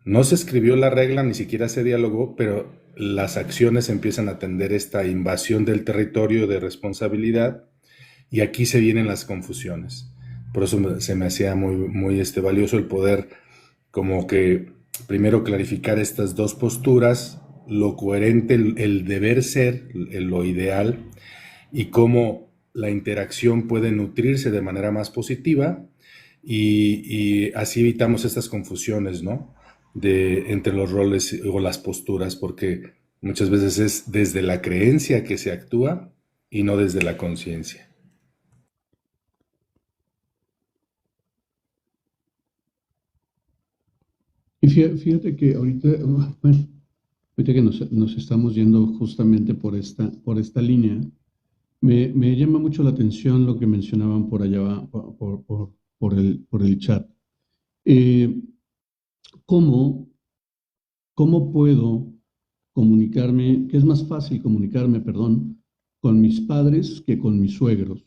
No se escribió la regla, ni siquiera se dialogó, pero las acciones empiezan a atender esta invasión del territorio de responsabilidad y aquí se vienen las confusiones. Por eso se me hacía muy valioso el poder como que primero clarificar estas dos posturas, lo coherente, el deber ser, lo ideal, y cómo la interacción puede nutrirse de manera más positiva y así evitamos estas confusiones, ¿no? Entre los roles o las posturas, porque muchas veces es desde la creencia que se actúa y no desde la conciencia. Y fíjate que ahorita, bueno, ahorita que nos estamos yendo justamente por esta línea, me llama mucho la atención lo que mencionaban por allá, por el chat. Eh, ¿cómo, ¿Cómo puedo comunicarme, que es más fácil comunicarme, perdón, con mis padres que con mis suegros?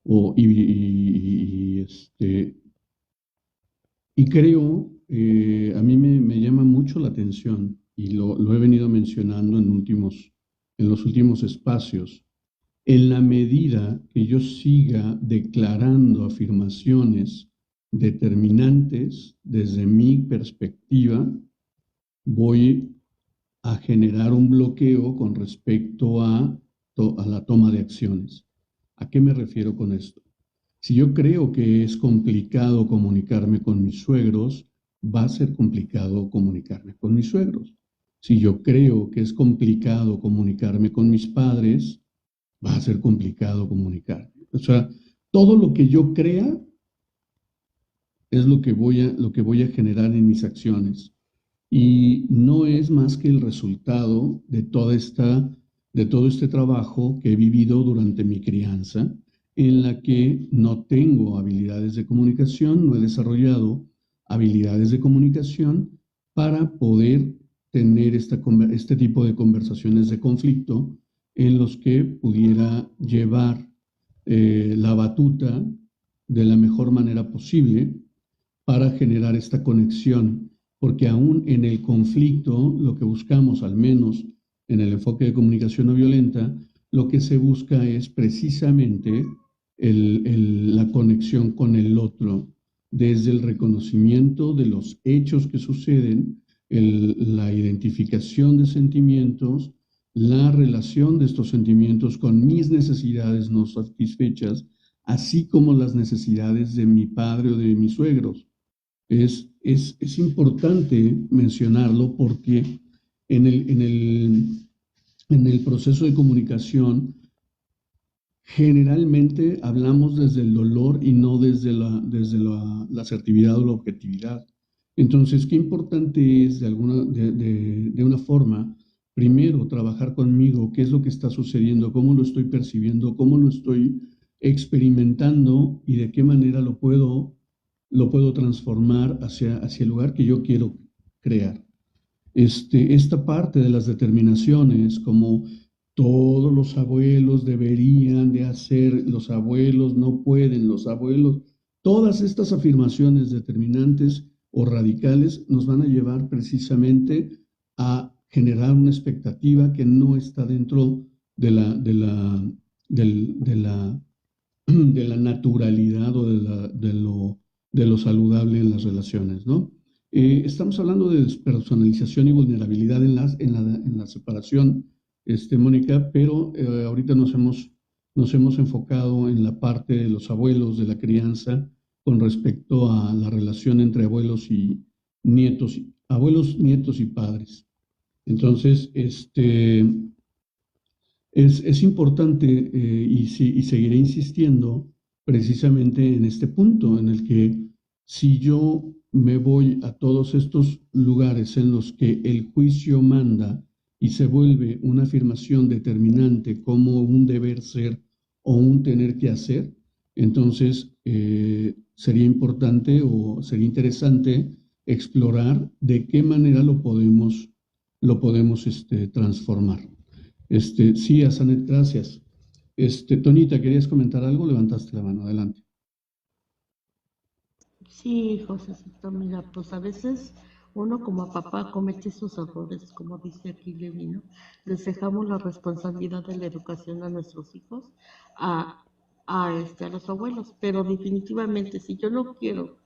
O, y creo, a mí me llama mucho la atención, y lo he venido mencionando en los últimos espacios, en la medida que yo siga declarando afirmaciones determinantes desde mi perspectiva, voy a generar un bloqueo con respecto a la toma de acciones. ¿A qué me refiero con esto? Si yo creo que es complicado comunicarme con mis suegros, va a ser complicado comunicarme con mis suegros. Si yo creo que es complicado comunicarme con mis padres, va a ser complicado comunicarme. O sea, todo lo que yo crea es lo que voy a generar en mis acciones. Y no es más que el resultado de todo este trabajo que he vivido durante mi crianza, en la que no tengo habilidades de comunicación, no he desarrollado habilidades de comunicación para poder tener este tipo de conversaciones de conflicto en los que pudiera llevar la batuta de la mejor manera posible para generar esta conexión, porque aún en el conflicto, lo que buscamos, al menos en el enfoque de comunicación no violenta, lo que se busca es precisamente la conexión con el otro, desde el reconocimiento de los hechos que suceden, la identificación de sentimientos, la relación de estos sentimientos con mis necesidades no satisfechas, así como las necesidades de mi padre o de mis suegros. Es importante mencionarlo porque en el proceso de comunicación generalmente hablamos desde el dolor y no desde la asertividad o la objetividad. Entonces, qué importante es de una forma, primero, trabajar conmigo, qué es lo que está sucediendo, cómo lo estoy percibiendo, cómo lo estoy experimentando y de qué manera lo puedo transformar hacia el lugar que yo quiero crear. Esta parte de las determinaciones, como todos los abuelos deberían de hacer, los abuelos no pueden, los abuelos, todas estas afirmaciones determinantes o radicales nos van a llevar precisamente a generar una expectativa que no está dentro de la naturalidad o de lo saludable en las relaciones, ¿no? Estamos hablando de despersonalización y vulnerabilidad en la separación, Mónica, pero ahorita nos hemos enfocado en la parte de los abuelos, de la crianza, con respecto a la relación entre abuelos y nietos, abuelos, nietos y padres. Entonces, es importante y seguiré insistiendo precisamente en este punto en el que si yo me voy a todos estos lugares en los que el juicio manda y se vuelve una afirmación determinante como un deber ser o un tener que hacer, entonces sería importante o sería interesante explorar de qué manera lo podemos transformar. Sí, Asanet, gracias. Tonita, ¿querías comentar algo? Levantaste la mano, adelante. Sí, Josécito, mira, pues a veces uno como papá comete esos errores, como dice aquí Levi, ¿no? Les dejamos la responsabilidad de la educación a nuestros hijos, a, a los abuelos, pero definitivamente si yo no quiero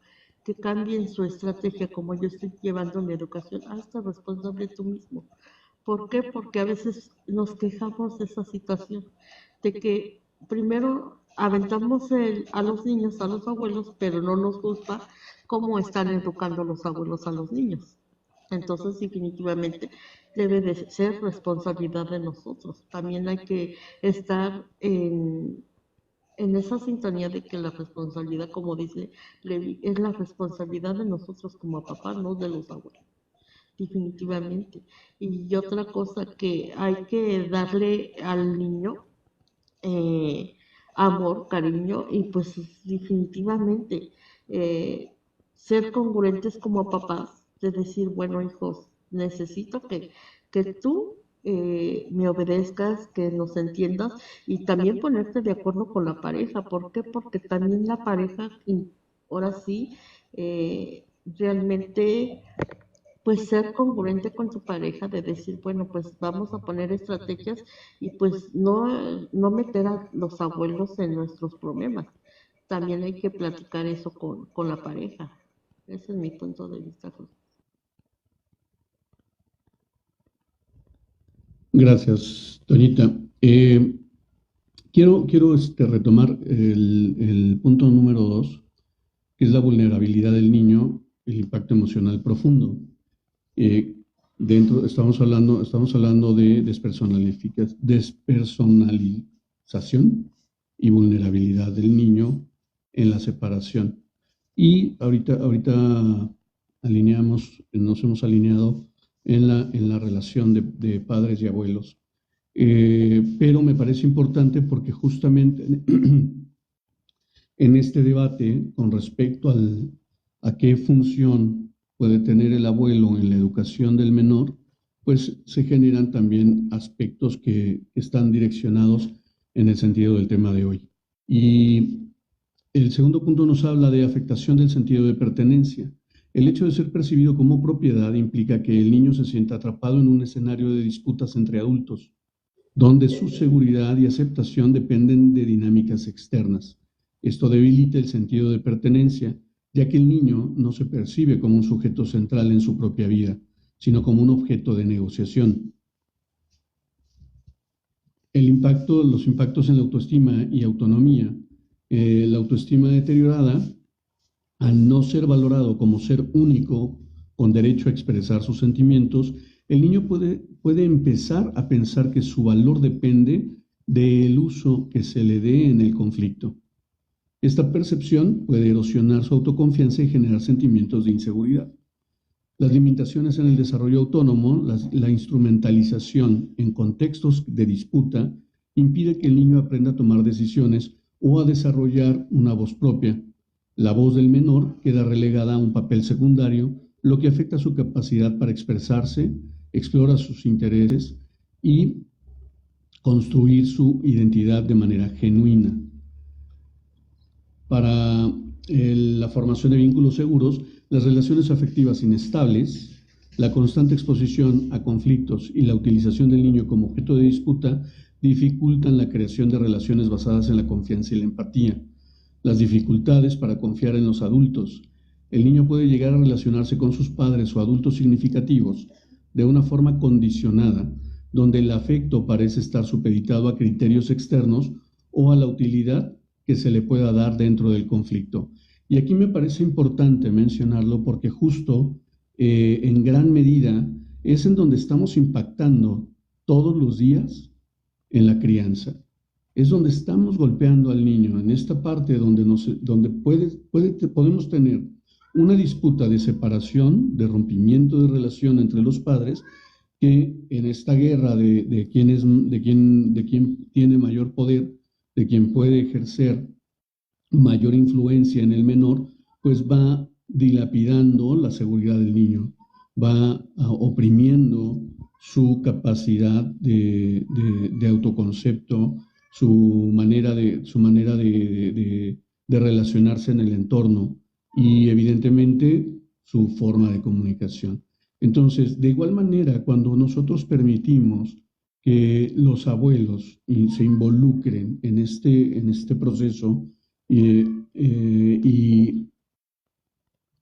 que cambien su estrategia como yo estoy llevando mi educación, hazte responsable tú mismo. ¿Por qué? Porque a veces nos quejamos de esa situación, de que primero aventamos a los niños, a los abuelos, pero no nos gusta cómo están educando los abuelos a los niños. Entonces, definitivamente, debe de ser responsabilidad de nosotros. También hay que estar en esa sintonía de que la responsabilidad, como dice Levi, es la responsabilidad de nosotros como papás, no de los abuelos. Definitivamente. Y otra cosa que hay que darle al niño, amor, cariño, y pues definitivamente ser congruentes como papás, de decir, bueno, hijos, necesito que tú me obedezcas, que nos entiendas y también ponerte de acuerdo con la pareja. ¿Por qué? Porque también la pareja, ahora sí, realmente pues ser congruente con tu pareja, de decir, bueno, pues vamos a poner estrategias y pues no meter a los abuelos en nuestros problemas. También hay que platicar eso con la pareja. Ese es mi punto de vista, José. Gracias, Toñita. Quiero retomar el punto número 2, que es la vulnerabilidad del niño, el impacto emocional profundo. Estamos hablando de despersonalización y vulnerabilidad del niño en la separación. Y ahorita nos hemos alineado en la relación de padres y abuelos. Pero me parece importante porque justamente en este debate con respecto a qué función puede tener el abuelo en la educación del menor, pues se generan también aspectos que están direccionados en el sentido del tema de hoy. Y el segundo punto nos habla de afectación del sentido de pertenencia. El hecho de ser percibido como propiedad implica que el niño se sienta atrapado en un escenario de disputas entre adultos, donde su seguridad y aceptación dependen de dinámicas externas. Esto debilita el sentido de pertenencia, ya que el niño no se percibe como un sujeto central en su propia vida, sino como un objeto de negociación. Los impactos en la autoestima y autonomía. La autoestima deteriorada, al no ser valorado como ser único, con derecho a expresar sus sentimientos, el niño puede empezar a pensar que su valor depende del uso que se le dé en el conflicto. Esta percepción puede erosionar su autoconfianza y generar sentimientos de inseguridad. Las limitaciones en el desarrollo autónomo, la instrumentalización en contextos de disputa, impide que el niño aprenda a tomar decisiones o a desarrollar una voz propia. La voz del menor queda relegada a un papel secundario, lo que afecta su capacidad para expresarse, explora sus intereses y construir su identidad de manera genuina. Para la formación de vínculos seguros, las relaciones afectivas inestables, la constante exposición a conflictos y la utilización del niño como objeto de disputa dificultan la creación de relaciones basadas en la confianza y la empatía. Las dificultades para confiar en los adultos. El niño puede llegar a relacionarse con sus padres o adultos significativos de una forma condicionada, donde el afecto parece estar supeditado a criterios externos o a la utilidad que se le pueda dar dentro del conflicto. Y aquí me parece importante mencionarlo porque justo en gran medida es en donde estamos impactando todos los días en la crianza. Es donde estamos golpeando al niño, en esta parte donde podemos tener una disputa de separación, de rompimiento de relación entre los padres, que en esta guerra de quién tiene mayor poder, de quien puede ejercer mayor influencia en el menor, pues va dilapidando la seguridad del niño, va oprimiendo su capacidad de autoconcepto, su manera de relacionarse en el entorno y evidentemente su forma de comunicación. Entonces, de igual manera, cuando nosotros permitimos que los abuelos se involucren en este proceso y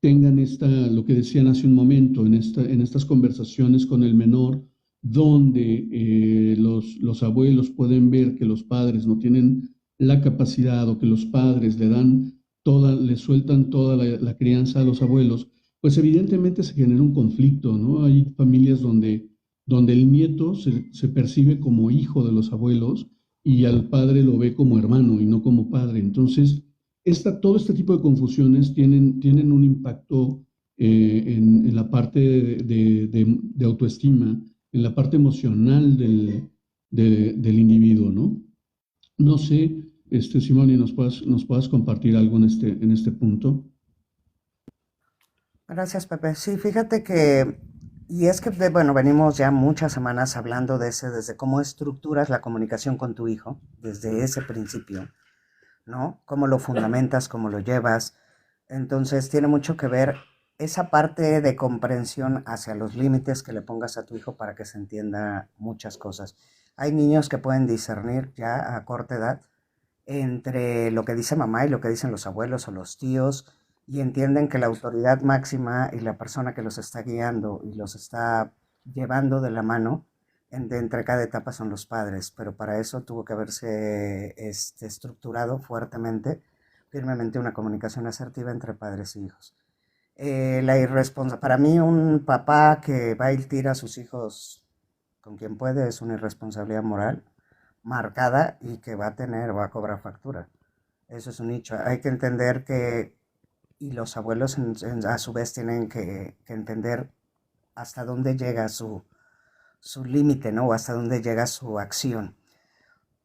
tengan lo que decían hace un momento, en estas conversaciones con el menor, donde los abuelos pueden ver que los padres no tienen la capacidad o que los padres le sueltan toda la crianza a los abuelos, pues evidentemente se genera un conflicto, ¿no? Hay familias donde el nieto se percibe como hijo de los abuelos y al padre lo ve como hermano y no como padre. Entonces, todo este tipo de confusiones tienen un impacto en la parte de autoestima, en la parte emocional del individuo, ¿no? No sé, Simone, nos puedas compartir algo en este punto. Gracias, Pepe. Sí, fíjate que, y es que, bueno, venimos ya muchas semanas hablando desde cómo estructuras la comunicación con tu hijo, desde ese principio, ¿no? Cómo lo fundamentas, cómo lo llevas. Entonces, tiene mucho que ver esa parte de comprensión hacia los límites que le pongas a tu hijo para que se entienda muchas cosas. Hay niños que pueden discernir ya a corta edad entre lo que dice mamá y lo que dicen los abuelos o los tíos y entienden que la autoridad máxima y la persona que los está guiando y los está llevando de la mano entre cada etapa son los padres, pero para eso tuvo que haberse estructurado fuertemente, firmemente una comunicación asertiva entre padres e hijos. Para mí un papá que va y tira a sus hijos con quien puede es una irresponsabilidad moral marcada y que va a cobrar factura. Eso es un hecho. Hay que entender que, y los abuelos a su vez tienen que entender hasta dónde llega su límite, ¿no? O hasta dónde llega su acción.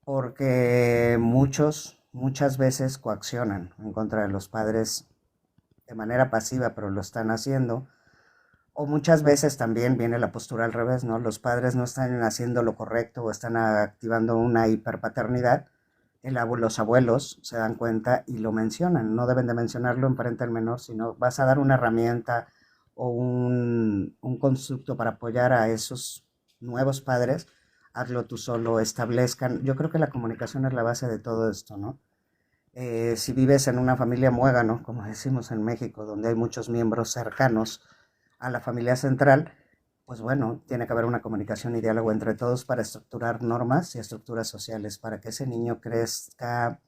Porque muchas veces coaccionan en contra de los padres de manera pasiva, pero lo están haciendo. O muchas veces también viene la postura al revés, ¿no? Los padres no están haciendo lo correcto o están activando una hiperpaternidad. Los abuelos se dan cuenta y lo mencionan. No deben de mencionarlo en parental menor, sino vas a dar una herramienta o un constructo para apoyar a esos nuevos padres. Hazlo tú solo, establezcan. Yo creo que la comunicación es la base de todo esto, ¿no? Si vives en una familia muégano, como decimos en México, donde hay muchos miembros cercanos a la familia central, pues bueno, tiene que haber una comunicación y diálogo entre todos para estructurar normas y estructuras sociales, para que ese niño crezca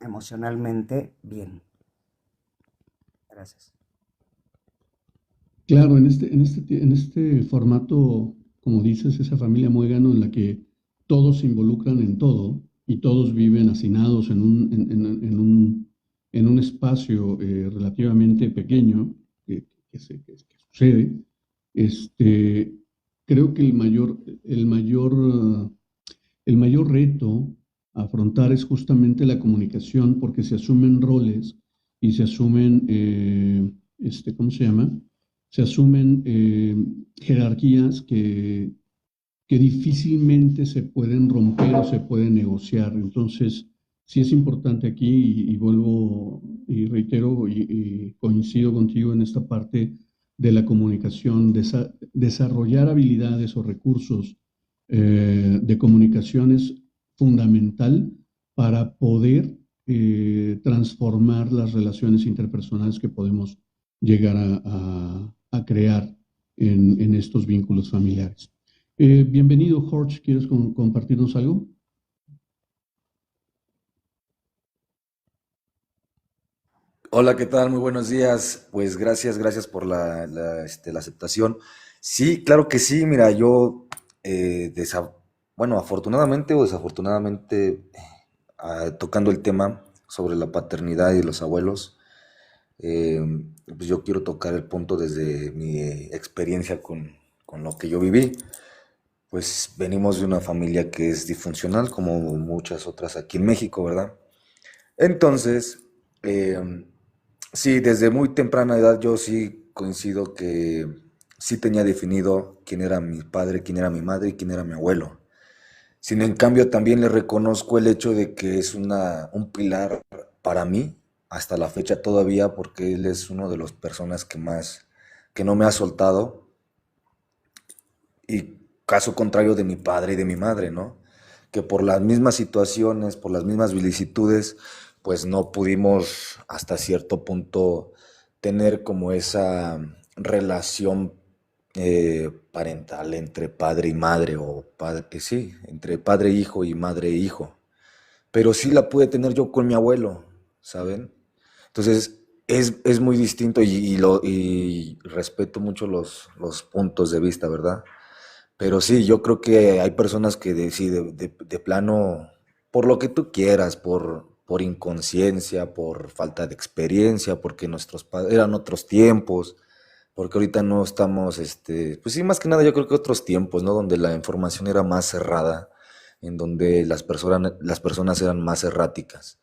emocionalmente bien. Gracias. Claro, en este formato, como dices, esa familia muégano en la que todos se involucran en todo y todos viven hacinados en un espacio relativamente pequeño que sucede, este, creo que el mayor reto a afrontar es justamente la comunicación, porque se asumen roles y se asumen, ¿cómo se llama? Se asumen jerarquías que difícilmente se pueden romper o se pueden negociar. Entonces, sí es importante aquí, y vuelvo y reitero y coincido contigo en esta parte de la comunicación, desarrollar habilidades o recursos de comunicación es fundamental para poder transformar las relaciones interpersonales que podemos llegar a crear en estos vínculos familiares. Bienvenido, Jorge. ¿Quieres compartirnos algo? Hola, ¿qué tal? Muy buenos días. Pues gracias por la aceptación. Sí, claro que sí. Mira, yo, bueno, afortunadamente o desafortunadamente, tocando el tema sobre la paternidad y los abuelos, eh, pues yo quiero tocar el punto desde mi experiencia con lo que yo viví. Pues venimos de una familia que es disfuncional, como muchas otras aquí en México, ¿verdad? Entonces, eh, sí, desde muy temprana edad yo sí coincido que sí tenía definido quién era mi padre, quién era mi madre y quién era mi abuelo. Sin en cambio, también le reconozco el hecho de que es un pilar para mí hasta la fecha todavía, porque él es uno de las personas que no me ha soltado, y caso contrario de mi padre y de mi madre, ¿no? Que por las mismas situaciones, por las mismas vicisitudes, pues no pudimos hasta cierto punto tener como esa relación parental entre padre y madre, o padre, sí, entre padre e hijo y madre e hijo. Pero sí la pude tener yo con mi abuelo, ¿saben? Entonces es muy distinto, y respeto mucho los puntos de vista, ¿verdad? Pero sí, yo creo que hay personas que sí, de plano, por lo que tú quieras, por inconsciencia, por falta de experiencia, porque nuestros padres eran otros tiempos, porque ahorita no estamos, pues sí, más que nada yo creo que otros tiempos, ¿no? Donde la información era más cerrada, en donde las personas eran más erráticas.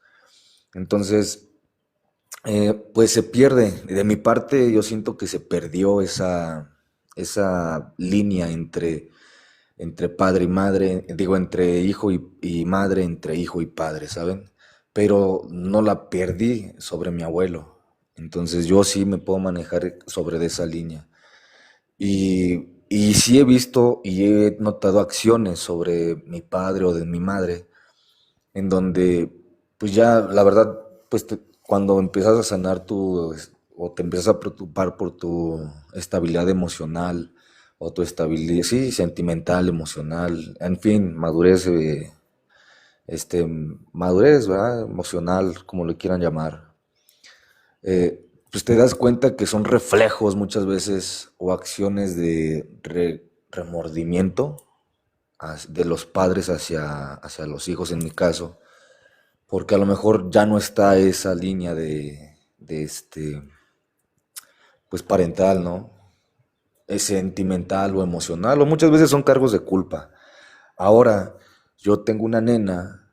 Entonces, pues se pierde. De mi parte, yo siento que se perdió esa línea entre padre y madre, digo, entre hijo y madre, entre hijo y padre, ¿saben? Pero no la perdí sobre mi abuelo. Entonces yo sí me puedo manejar sobre de esa línea. Y sí he visto y he notado acciones sobre mi padre o de mi madre, en donde, pues ya, la verdad, pues cuando empiezas a sanar o te empiezas a preocupar por tu estabilidad emocional, o tu estabilidad, sí, sentimental, emocional, en fin, madurez, madurez, ¿verdad? Emocional, como le quieran llamar. pues te das cuenta que son reflejos muchas veces o acciones de remordimiento de los padres hacia los hijos en mi caso, porque a lo mejor ya no está esa línea de pues parental, ¿no? Es sentimental o emocional, o muchas veces son cargos de culpa. Ahora, yo tengo una nena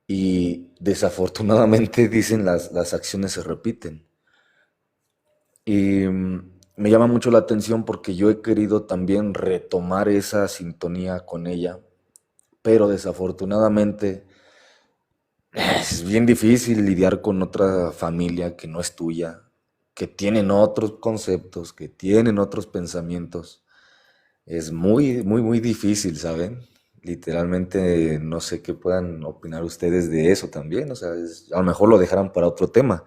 y desafortunadamente dicen las acciones se repiten. Y me llama mucho la atención porque yo he querido también retomar esa sintonía con ella, pero desafortunadamente es bien difícil lidiar con otra familia que no es tuya, que tienen otros conceptos, que tienen otros pensamientos. Es muy, muy, muy difícil, ¿saben? Literalmente no sé qué puedan opinar ustedes de eso también, o sea, a lo mejor lo dejarán para otro tema,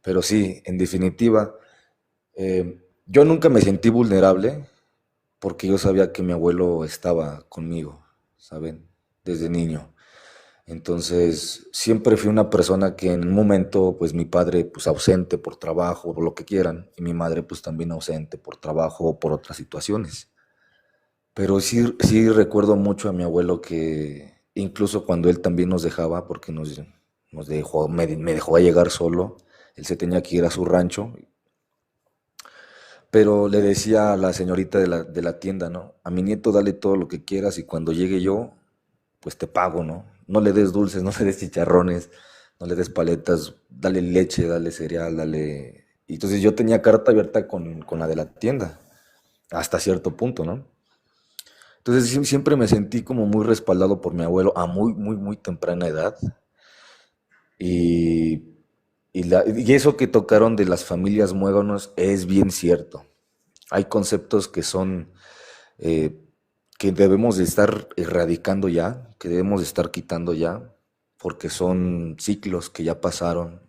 pero sí, en definitiva, yo nunca me sentí vulnerable porque yo sabía que mi abuelo estaba conmigo, ¿saben? Desde niño. Entonces, siempre fui una persona que en un momento, pues mi padre, pues ausente por trabajo, por lo que quieran, y mi madre, pues también ausente por trabajo o por otras situaciones. Pero sí, sí recuerdo mucho a mi abuelo que incluso cuando él también nos dejaba, porque nos dejó, me dejó a llegar solo, él se tenía que ir a su rancho, pero le decía a la señorita de la tienda, ¿no? A mi nieto dale todo lo que quieras y cuando llegue yo, pues te pago, ¿no? No le des dulces, no le des chicharrones, no le des paletas, dale leche, dale cereal, dale... Y entonces yo tenía carta abierta con la de la tienda, hasta cierto punto, ¿no? Entonces siempre me sentí como muy respaldado por mi abuelo a muy, muy, muy temprana edad. Y, y eso que tocaron de las familias muéganos es bien cierto. Hay conceptos que son, eh, que debemos de estar erradicando ya, que debemos de estar quitando ya, porque son ciclos que ya pasaron.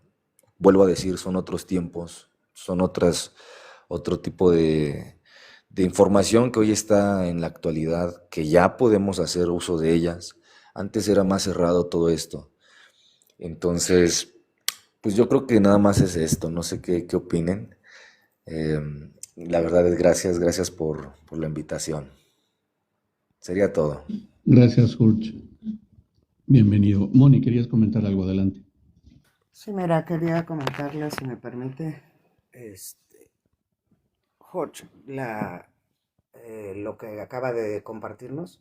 Vuelvo a decir, son otros tiempos, son otro tipo de información que hoy está en la actualidad, que ya podemos hacer uso de ellas. Antes era más cerrado todo esto. Entonces, pues yo creo que nada más es esto, no sé qué opinen. Eh, la verdad es gracias por la invitación. Sería todo. Gracias, Jorge. Bienvenido. Moni, ¿querías comentar algo? Adelante. Sí, mira, quería comentarle, si me permite, Jorge, lo que acaba de compartirnos,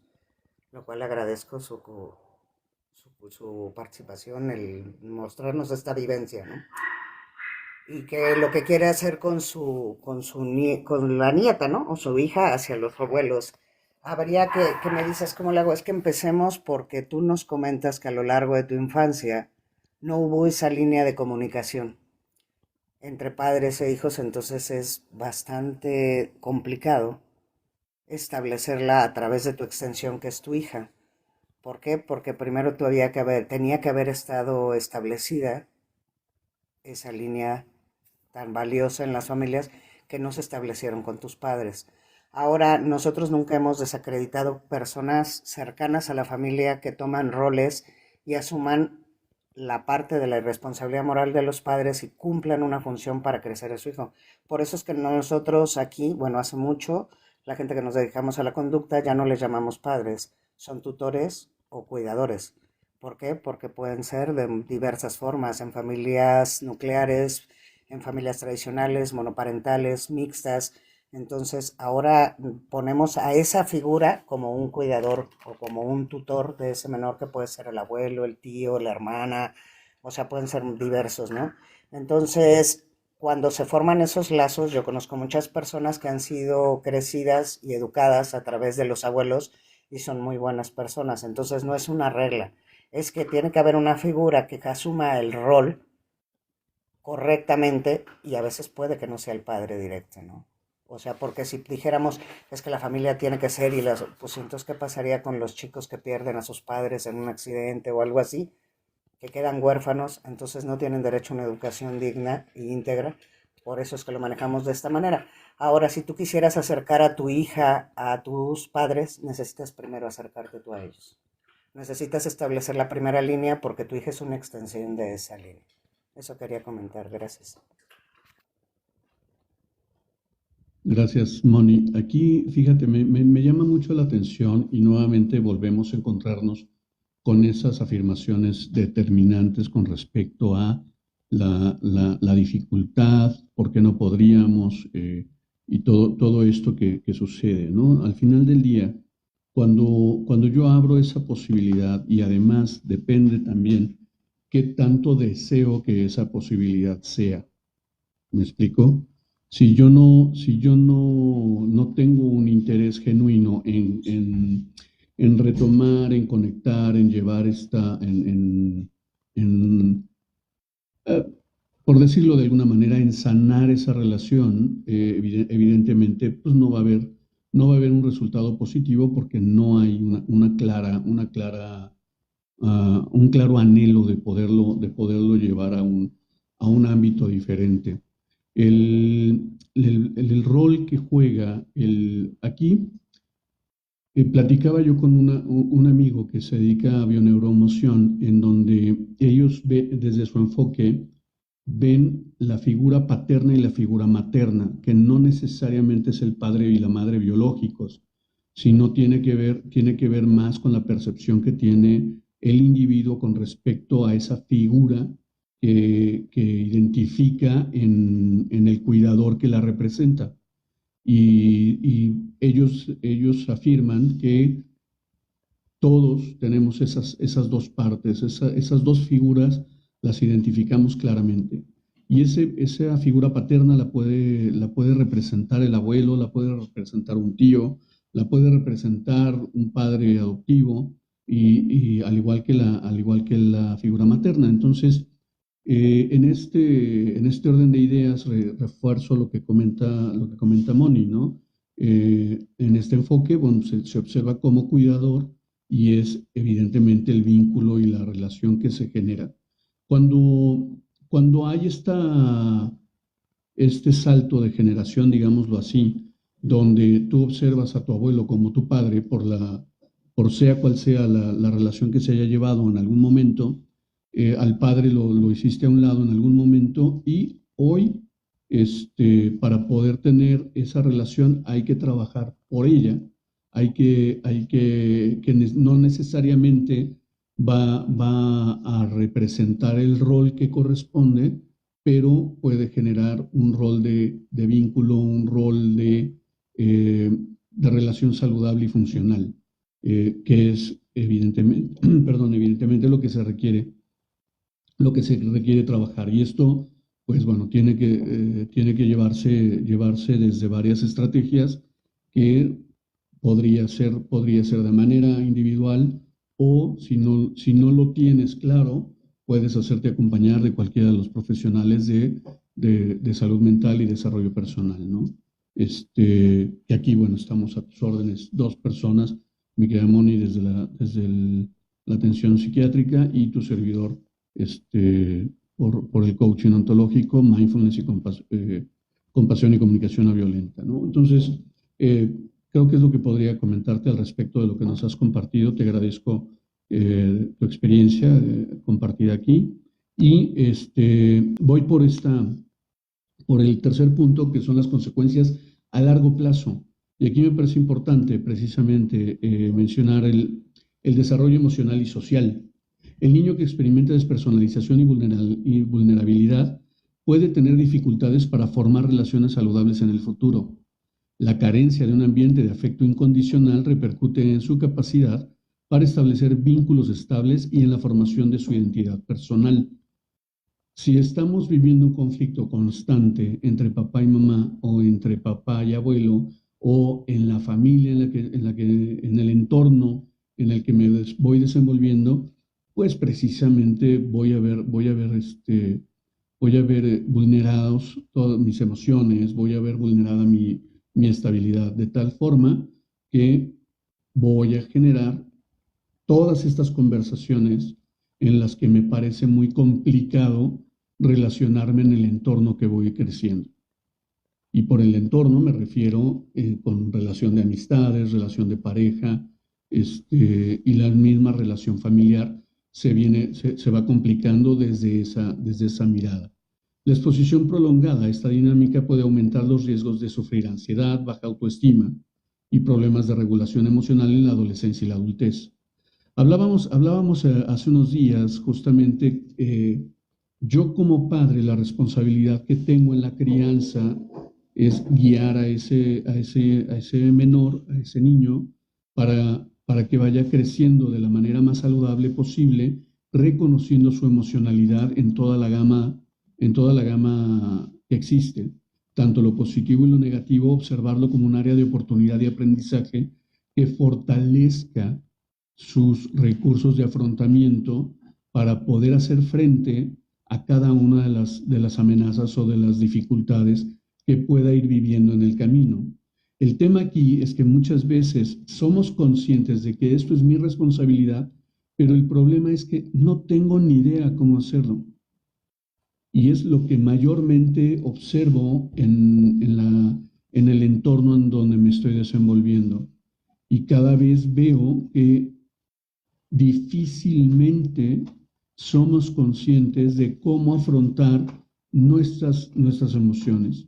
lo cual le agradezco su participación, el mostrarnos esta vivencia, ¿no? Y que lo que quiere hacer con la nieta, ¿no? O su hija hacia los abuelos. Habría que me dices cómo le hago, es que empecemos porque tú nos comentas que a lo largo de tu infancia no hubo esa línea de comunicación entre padres e hijos, entonces es bastante complicado establecerla a través de tu extensión que es tu hija. ¿Por qué? Porque primero tenía que haber estado establecida esa línea tan valiosa en las familias que no se establecieron con tus padres. Ahora, nosotros nunca hemos desacreditado personas cercanas a la familia que toman roles y asuman la parte de la irresponsabilidad moral de los padres y cumplan una función para crecer a su hijo. Por eso es que nosotros aquí, bueno, hace mucho, la gente que nos dedicamos a la conducta ya no les llamamos padres, son tutores o cuidadores. ¿Por qué? Porque pueden ser de diversas formas, en familias nucleares, en familias tradicionales, monoparentales, mixtas. Entonces, ahora ponemos a esa figura como un cuidador o como un tutor de ese menor que puede ser el abuelo, el tío, la hermana, o sea, pueden ser diversos, ¿no? Entonces, cuando se forman esos lazos, yo conozco muchas personas que han sido crecidas y educadas a través de los abuelos y son muy buenas personas. Entonces, no es una regla, es que tiene que haber una figura que asuma el rol correctamente y a veces puede que no sea el padre directo, ¿no? O sea, porque si dijéramos es que la familia tiene que ser pues entonces ¿qué pasaría con los chicos que pierden a sus padres en un accidente o algo así? Que quedan huérfanos, entonces no tienen derecho a una educación digna e íntegra. Por eso es que lo manejamos de esta manera. Ahora, si tú quisieras acercar a tu hija a tus padres, necesitas primero acercarte tú a ellos. Necesitas establecer la primera línea porque tu hija es una extensión de esa línea. Eso quería comentar, gracias. Gracias, Moni. Aquí, fíjate, me llama mucho la atención y nuevamente volvemos a encontrarnos con esas afirmaciones determinantes con respecto a la dificultad, por qué no podríamos, y todo esto que sucede, ¿no? Al final del día, cuando yo abro esa posibilidad y además depende también qué tanto deseo que esa posibilidad sea. ¿Me explico? Si yo no tengo un interés genuino en retomar, en conectar, en llevar en, eh, por decirlo de alguna manera, en sanar esa relación, evidentemente, pues no va a haber un resultado positivo porque no hay un claro anhelo de poderlo llevar a un ámbito diferente. El rol que juega aquí, platicaba yo con un amigo que se dedica a bioneuroemoción, en donde ellos desde su enfoque ven la figura paterna y la figura materna, que no necesariamente es el padre y la madre biológicos, sino tiene que ver más con la percepción que tiene el individuo con respecto a esa figura que identifica en el cuidador que la representa. Y ellos afirman que todos tenemos esas dos partes, esas dos figuras las identificamos claramente. Y esa figura paterna la puede representar el abuelo, la puede representar un tío, la puede representar un padre adoptivo, y al igual que la figura materna. Entonces, en este orden de ideas, refuerzo lo que comenta Moni, ¿no? En este enfoque, bueno, se observa como cuidador y es evidentemente el vínculo y la relación que se genera. Cuando hay este salto de generación, digámoslo así, donde tú observas a tu abuelo como tu padre por sea cual sea la relación que se haya llevado en algún momento, al padre lo hiciste a un lado en algún momento y hoy, para poder tener esa relación hay que trabajar por ella, que no necesariamente va a representar el rol que corresponde, pero puede generar un rol de vínculo, un rol de relación saludable y funcional, que es evidentemente, perdón, evidentemente lo que se requiere trabajar. Y esto, pues bueno, tiene que llevarse desde varias estrategias que podría ser de manera individual, o si no lo tienes claro, puedes hacerte acompañar de cualquiera de los profesionales de salud mental y desarrollo personal, ¿no? Que aquí, bueno, estamos a tus órdenes, dos personas, mi querida Moni desde la atención psiquiátrica y tu servidor, por el coaching ontológico, mindfulness y compasión y comunicación no violenta, ¿no? Entonces, creo que es lo que podría comentarte al respecto de lo que nos has compartido. Te agradezco tu experiencia compartida aquí. Y voy por el tercer punto, que son las consecuencias a largo plazo. Y aquí me parece importante precisamente mencionar el desarrollo emocional y social. El niño que experimenta despersonalización y vulnerabilidad puede tener dificultades para formar relaciones saludables en el futuro. La carencia de un ambiente de afecto incondicional repercute en su capacidad para establecer vínculos estables y en la formación de su identidad personal. Si estamos viviendo un conflicto constante entre papá y mamá, o entre papá y abuelo, o en la familia en el entorno en el que me voy desenvolviendo, pues precisamente voy a ver vulnerados todas mis emociones, voy a ver vulnerada mi estabilidad, de tal forma que voy a generar todas estas conversaciones en las que me parece muy complicado relacionarme en el entorno que voy creciendo. Y por el entorno me refiero con relación de amistades, relación de pareja, y la misma relación familiar se va complicando desde esa mirada. La exposición prolongada a esta dinámica puede aumentar los riesgos de sufrir ansiedad, baja autoestima y problemas de regulación emocional en la adolescencia y la adultez. Hablábamos hace unos días justamente yo como padre, la responsabilidad que tengo en la crianza es guiar a ese menor, a ese niño, para que vaya creciendo de la manera más saludable posible, reconociendo su emocionalidad en toda la gama que existe, tanto lo positivo y lo negativo, observarlo como un área de oportunidad y aprendizaje que fortalezca sus recursos de afrontamiento para poder hacer frente a cada una de las amenazas o de las dificultades que pueda ir viviendo en el camino. El tema aquí es que muchas veces somos conscientes de que esto es mi responsabilidad, pero el problema es que no tengo ni idea cómo hacerlo. Y es lo que mayormente observo en el entorno en donde me estoy desenvolviendo. Y cada vez veo que difícilmente somos conscientes de cómo afrontar nuestras emociones.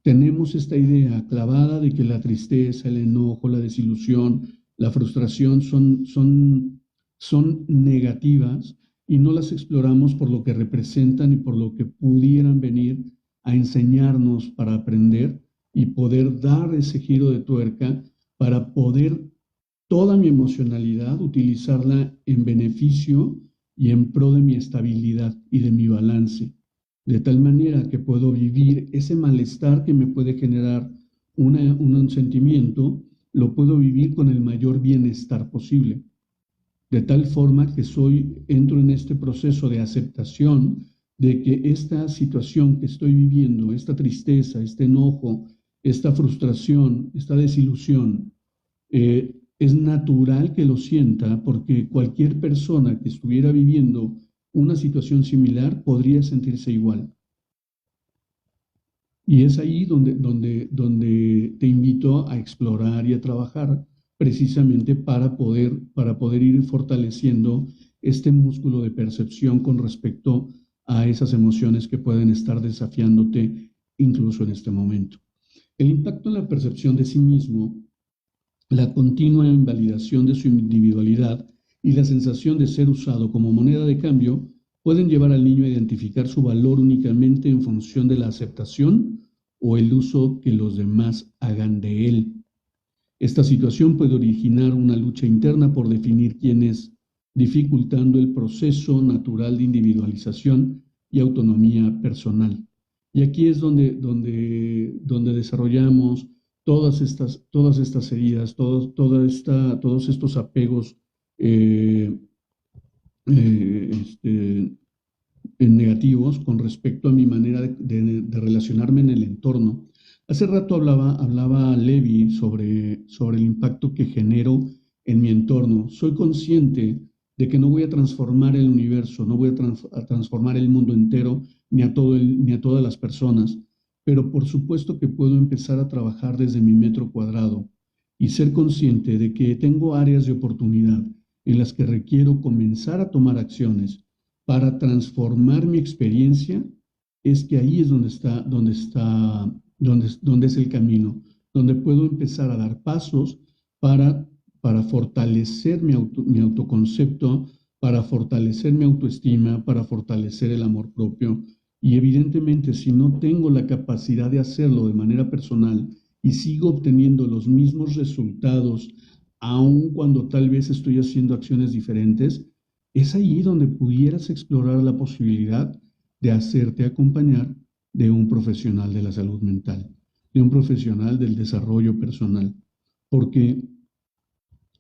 Tenemos esta idea clavada de que la tristeza, el enojo, la desilusión, la frustración son negativas y no las exploramos por lo que representan y por lo que pudieran venir a enseñarnos para aprender y poder dar ese giro de tuerca para poder toda mi emocionalidad utilizarla en beneficio y en pro de mi estabilidad y de mi balance, de tal manera que puedo vivir ese malestar que me puede generar un sentimiento, lo puedo vivir con el mayor bienestar posible, de tal forma que entro en este proceso de aceptación de que esta situación que estoy viviendo, esta tristeza, este enojo, esta frustración, esta desilusión, es natural que lo sienta porque cualquier persona que estuviera viviendo una situación similar podría sentirse igual. Y es ahí donde te invito a explorar y a trabajar precisamente para poder ir fortaleciendo este músculo de percepción con respecto a esas emociones que pueden estar desafiándote incluso en este momento. El impacto en la percepción de sí mismo, la continua invalidación de su individualidad y la sensación de ser usado como moneda de cambio pueden llevar al niño a identificar su valor únicamente en función de la aceptación o el uso que los demás hagan de él. Esta situación puede originar una lucha interna por definir quién es, dificultando el proceso natural de individualización y autonomía personal. Y aquí es donde desarrollamos todas estas heridas, todos estos apegos negativos con respecto a mi manera de relacionarme en el entorno. Hace rato hablaba Levi sobre el impacto que genero en mi entorno. Soy consciente de que no voy a transformar el universo, no voy a transformar el mundo entero, ni a todas las personas, pero por supuesto que puedo empezar a trabajar desde mi metro cuadrado y ser consciente de que tengo áreas de oportunidad en las que requiero comenzar a tomar acciones para transformar mi experiencia. Es que ahí es donde es el camino, donde puedo empezar a dar pasos para fortalecer mi autoconcepto, para fortalecer mi autoestima, para fortalecer el amor propio. Y evidentemente, si no tengo la capacidad de hacerlo de manera personal y sigo obteniendo los mismos resultados, aun cuando tal vez estoy haciendo acciones diferentes, es ahí donde pudieras explorar la posibilidad de hacerte acompañar de un profesional de la salud mental, de un profesional del desarrollo personal, porque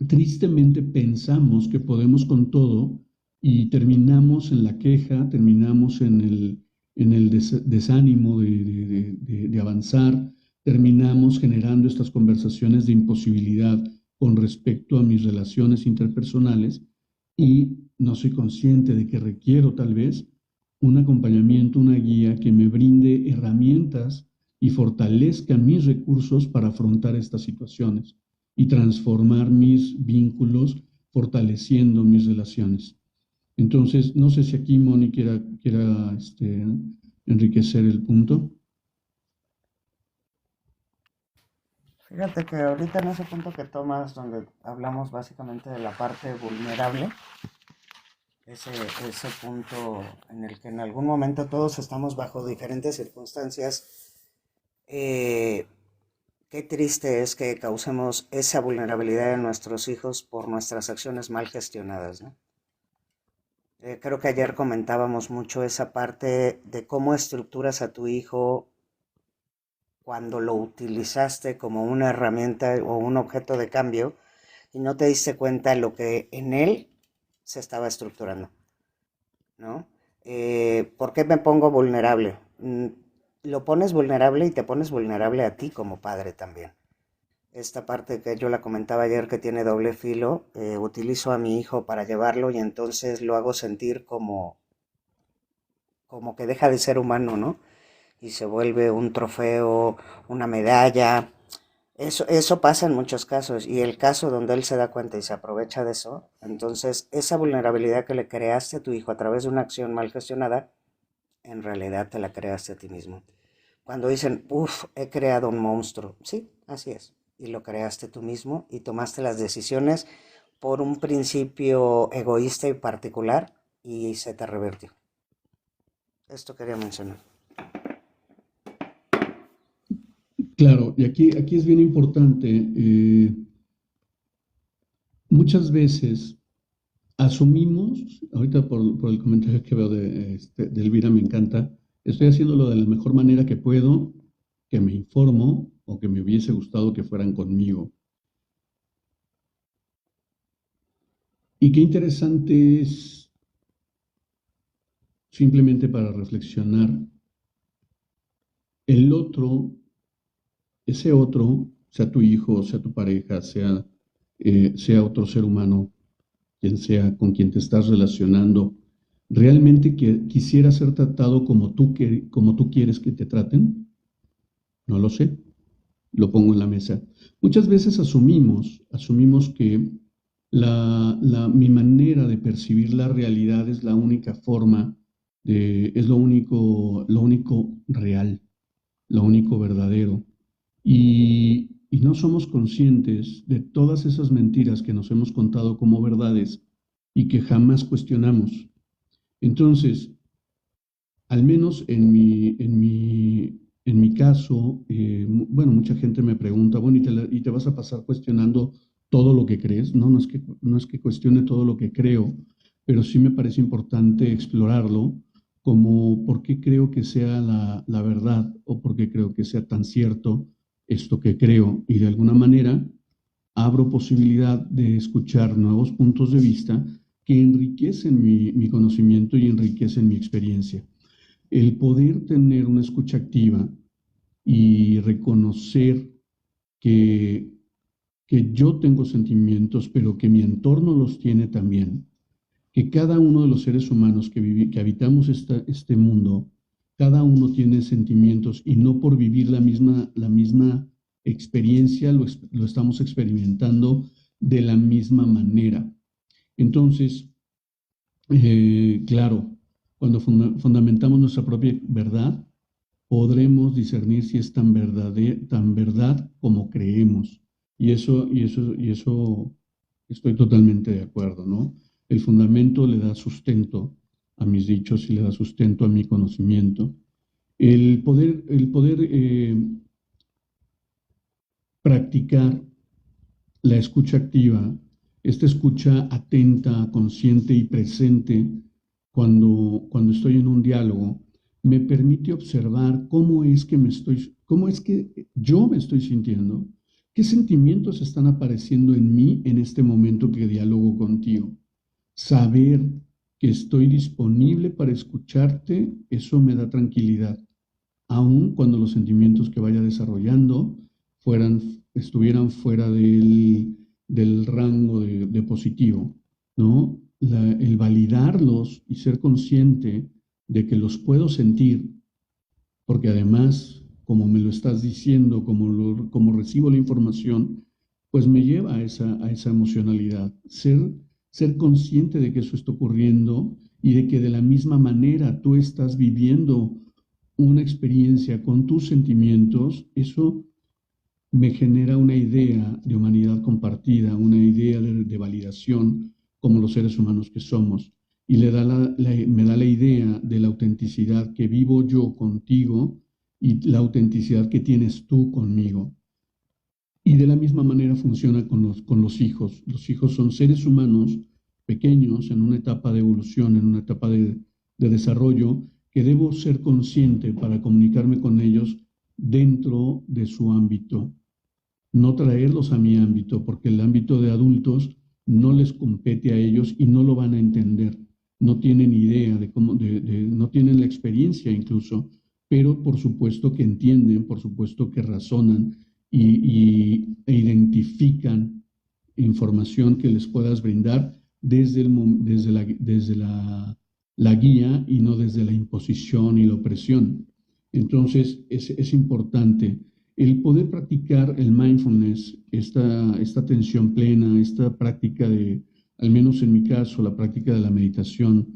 tristemente pensamos que podemos con todo y terminamos en la queja, terminamos en el desánimo de avanzar, terminamos generando estas conversaciones de imposibilidad con respecto a mis relaciones interpersonales y no soy consciente de que requiero tal vez un acompañamiento, una guía que me brinde herramientas y fortalezca mis recursos para afrontar estas situaciones y transformar mis vínculos, fortaleciendo mis relaciones. Entonces, no sé si aquí Moni quiera enriquecer el punto. Fíjate que ahorita en ese punto que tomas, donde hablamos básicamente de la parte vulnerable, ese punto en el que en algún momento todos estamos bajo diferentes circunstancias, eh, qué triste es que causemos esa vulnerabilidad en nuestros hijos por nuestras acciones mal gestionadas, ¿no? Creo que ayer comentábamos mucho esa parte de cómo estructuras a tu hijo cuando lo utilizaste como una herramienta o un objeto de cambio y no te diste cuenta de lo que en él se estaba estructurando, ¿no? ¿Por qué me pongo vulnerable? Lo pones vulnerable y te pones vulnerable a ti como padre también. Esta parte que yo la comentaba ayer que tiene doble filo, utilizo a mi hijo para llevarlo y entonces lo hago sentir como que deja de ser humano, ¿no? Y se vuelve un trofeo, una medalla. Eso pasa en muchos casos y el caso donde él se da cuenta y se aprovecha de eso, entonces esa vulnerabilidad que le creaste a tu hijo a través de una acción mal gestionada, en realidad te la creaste a ti mismo. Cuando dicen, uff, he creado un monstruo, sí, así es, y lo creaste tú mismo y tomaste las decisiones por un principio egoísta y particular y se te revertió. Esto quería mencionar. Claro, y aquí es bien importante, muchas veces asumimos, ahorita por el comentario que veo de Elvira me encanta, estoy haciéndolo de la mejor manera que puedo, que me informo o que me hubiese gustado que fueran conmigo. Y qué interesante es, simplemente para reflexionar, el otro, ese otro, sea tu hijo, sea tu pareja, sea otro ser humano, quien sea con quien te estás relacionando, ¿realmente quisiera ser tratado como tú quieres que te traten? No lo sé, lo pongo en la mesa. Muchas veces asumimos que mi manera de percibir la realidad es la única forma, es lo único real, lo único verdadero. Y no somos conscientes de todas esas mentiras que nos hemos contado como verdades y que jamás cuestionamos. Entonces, al menos en mi caso, bueno, mucha gente me pregunta, bueno, ¿y te vas a pasar cuestionando todo lo que crees? No, no es que cuestione todo lo que creo, pero sí me parece importante explorarlo como por qué creo que sea la verdad o por qué creo que sea tan cierto esto que creo. Y de alguna manera abro posibilidad de escuchar nuevos puntos de vista que enriquecen mi conocimiento y enriquecen mi experiencia. El poder tener una escucha activa y reconocer que, que yo tengo sentimientos, pero que mi entorno los tiene también, que cada uno de los seres humanos que habitamos este mundo, cada uno tiene sentimientos y no por vivir la misma experiencia lo estamos experimentando de la misma manera. Entonces, claro, cuando fundamentamos nuestra propia verdad, podremos discernir si es tan verdad como creemos. Y eso estoy totalmente de acuerdo, ¿no? El fundamento le da sustento a mis dichos y le da sustento a mi conocimiento. El poder practicar la escucha activa, esta escucha atenta, consciente y presente cuando estoy en un diálogo, me permite observar cómo es que yo me estoy sintiendo, qué sentimientos están apareciendo en mí en este momento que dialogo contigo. Saber que estoy disponible para escucharte, eso me da tranquilidad, aun cuando los sentimientos que vaya desarrollando estuvieran fuera del rango de positivo, ¿no? El validarlos y ser consciente de que los puedo sentir, porque además, como me lo estás diciendo, como recibo la información, pues me lleva a esa emocionalidad. Ser consciente de que eso está ocurriendo y de que de la misma manera tú estás viviendo una experiencia con tus sentimientos, eso me genera una idea de humanidad compartida, una idea de validación como los seres humanos que somos. Y me da la idea de la autenticidad que vivo yo contigo y la autenticidad que tienes tú conmigo. Y de la misma manera funciona con los hijos. Los hijos son seres humanos pequeños en una etapa de evolución, en una etapa de desarrollo, que debo ser consciente para comunicarme con ellos dentro de su ámbito, no traerlos a mi ámbito, porque el ámbito de adultos no les compete a ellos y no lo van a entender. No tienen idea de cómo, no tienen la experiencia incluso, pero por supuesto que entienden, por supuesto que razonan e identifican información que les puedas brindar la guía y no desde la imposición y la opresión. Entonces, es importante el poder practicar el mindfulness, esta atención plena, esta práctica al menos en mi caso, la práctica de la meditación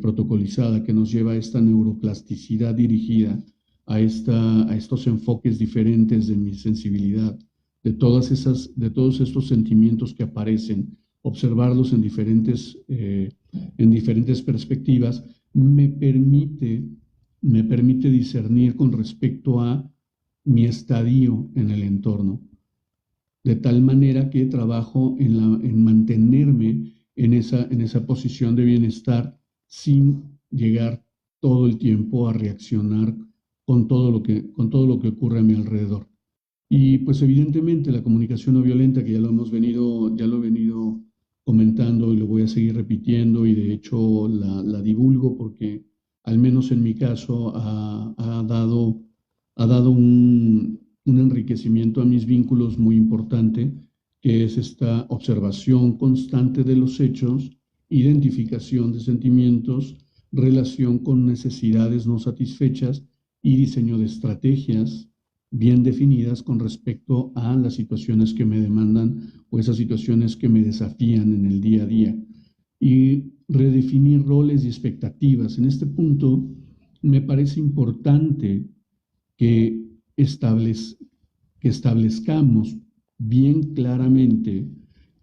protocolizada que nos lleva a esta neuroplasticidad dirigida a estos enfoques diferentes de mi sensibilidad, de todos estos sentimientos que aparecen, observarlos en diferentes perspectivas, me permite discernir con respecto a mi estadio en el entorno, de tal manera que trabajo en mantenerme en esa posición de bienestar sin llegar todo el tiempo a reaccionar con todo lo que ocurre a mi alrededor. Y pues evidentemente la comunicación no violenta, que ya lo he venido comentando y lo voy a seguir repitiendo y de hecho la divulgo porque al menos en mi caso ha dado un enriquecimiento a mis vínculos muy importante, que es esta observación constante de los hechos, identificación de sentimientos, relación con necesidades no satisfechas y diseño de estrategias bien definidas con respecto a las situaciones que me demandan o esas situaciones que me desafían en el día a día. Y redefinir roles y expectativas. En este punto me parece importante que, establez, que establezcamos bien claramente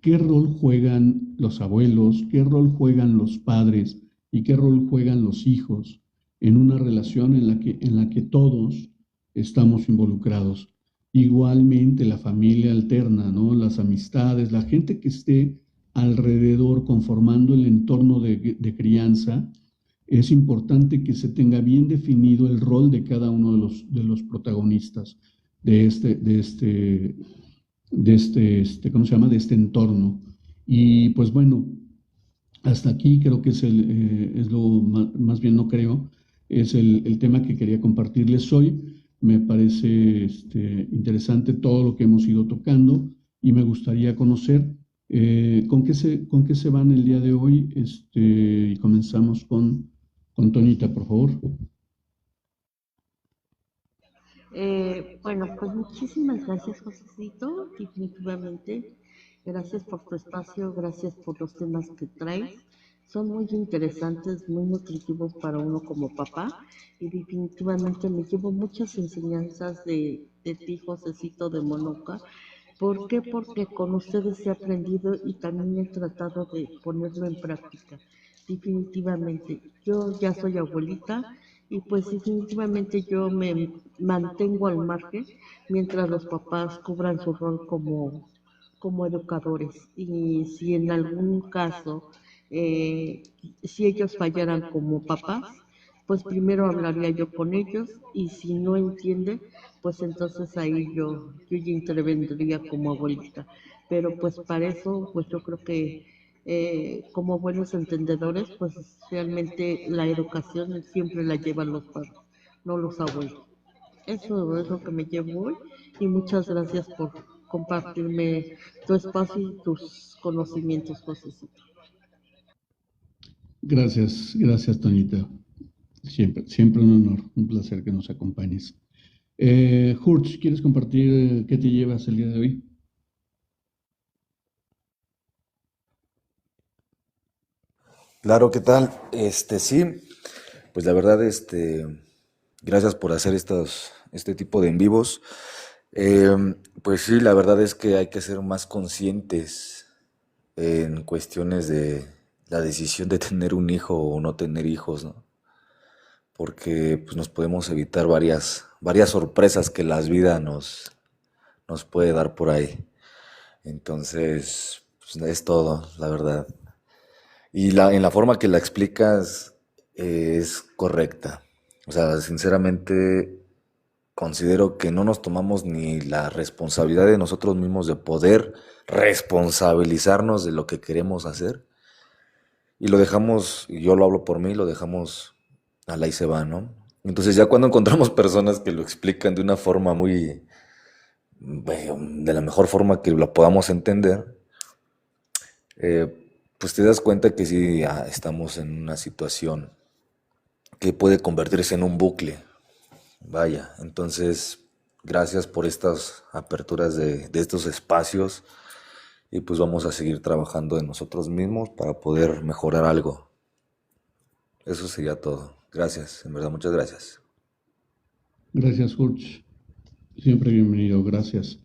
qué rol juegan los abuelos, qué rol juegan los padres y qué rol juegan los hijos en una relación en la que todos estamos involucrados. Igualmente la familia alterna, ¿no? Las amistades, la gente que esté alrededor conformando el entorno de crianza, es importante que se tenga bien definido el rol de cada uno de los protagonistas ¿cómo se llama? De este entorno. Y pues bueno, hasta aquí creo que es lo más bien no creo, es el tema que quería compartirles hoy. Me parece interesante todo lo que hemos ido tocando y me gustaría conocer con qué se van el día de hoy. Y comenzamos con Toñita, por favor. Bueno, pues muchísimas gracias, Josecito, definitivamente. Gracias por tu espacio, gracias por los temas que traes. Son muy interesantes, muy nutritivos para uno como papá y definitivamente me llevo muchas enseñanzas de ti, Josecito de Monoca. ¿Por qué? Porque con ustedes he aprendido y también he tratado de ponerlo en práctica. Definitivamente, yo ya soy abuelita y pues definitivamente yo me mantengo al margen mientras los papás cubran su rol como educadores. Y si en algún caso, si ellos fallaran como papás, pues primero hablaría yo con ellos y si no entienden, pues entonces ahí yo ya intervendría como abuelita. Pero pues para eso, pues yo creo que como buenos entendedores, pues realmente la educación siempre la llevan los padres, no los abuelos. Eso es lo que me llevo hoy y muchas gracias por compartirme tu espacio y tus conocimientos, José. Gracias, gracias, Toñita. Siempre un honor, un placer que nos acompañes. Hurch, ¿quieres compartir qué te llevas el día de hoy? Claro, ¿qué tal? Sí, pues la verdad, Gracias por hacer este tipo de en vivos. Pues sí, la verdad es que hay que ser más conscientes en cuestiones de la decisión de tener un hijo o no tener hijos, ¿no? Porque pues, nos podemos evitar varias sorpresas que la vida nos puede dar por ahí. Entonces, pues, es todo, la verdad. Y en la forma que la explicas es correcta. O sea, sinceramente considero que no nos tomamos ni la responsabilidad de nosotros mismos de poder responsabilizarnos de lo que queremos hacer y lo dejamos, y yo lo hablo por mí, lo dejamos a la y se va, ¿no? Entonces ya cuando encontramos personas que lo explican de una forma muy, de la mejor forma que lo podamos entender, pues te das cuenta que sí estamos en una situación que puede convertirse en un bucle. Vaya, entonces gracias por estas aperturas de estos espacios y pues vamos a seguir trabajando en nosotros mismos para poder mejorar algo. Eso sería todo. Gracias, en verdad, muchas gracias. Gracias, Hurch. Siempre bienvenido, gracias.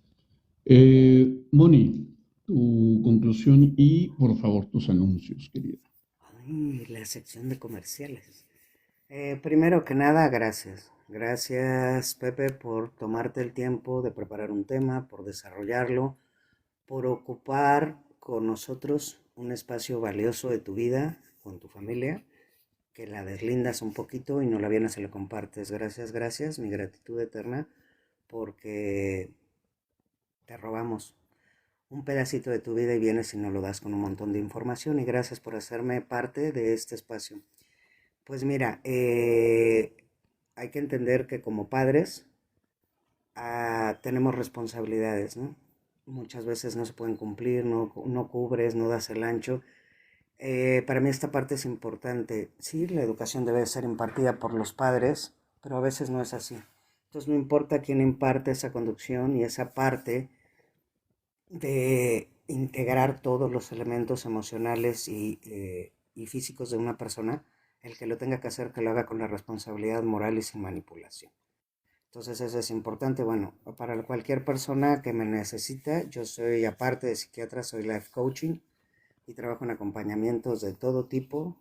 Moni, tu conclusión y, por favor, tus anuncios, querida. Ay, la sección de comerciales. Primero que nada, gracias. Gracias, Pepe, por tomarte el tiempo de preparar un tema, por desarrollarlo, por ocupar con nosotros un espacio valioso de tu vida, con tu familia, que la deslindas un poquito y no la vienes y la compartes. Gracias, gracias, mi gratitud eterna, porque te robamos un pedacito de tu vida y vienes y nos lo das con un montón de información, y gracias por hacerme parte de este espacio. Pues mira, hay que entender que como padres tenemos responsabilidades, ¿no? Muchas veces no se pueden cumplir, no cubres, no das el ancho. Para mí esta parte es importante. Sí, la educación debe ser impartida por los padres, pero a veces no es así. Entonces no importa quién imparte esa conducción y esa parte de integrar todos los elementos emocionales y físicos de una persona, el que lo tenga que hacer, que lo haga con la responsabilidad moral y sin manipulación. Entonces eso es importante. Bueno, para cualquier persona que me necesita, yo soy, aparte de psiquiatra, soy life coaching y trabajo en acompañamientos de todo tipo.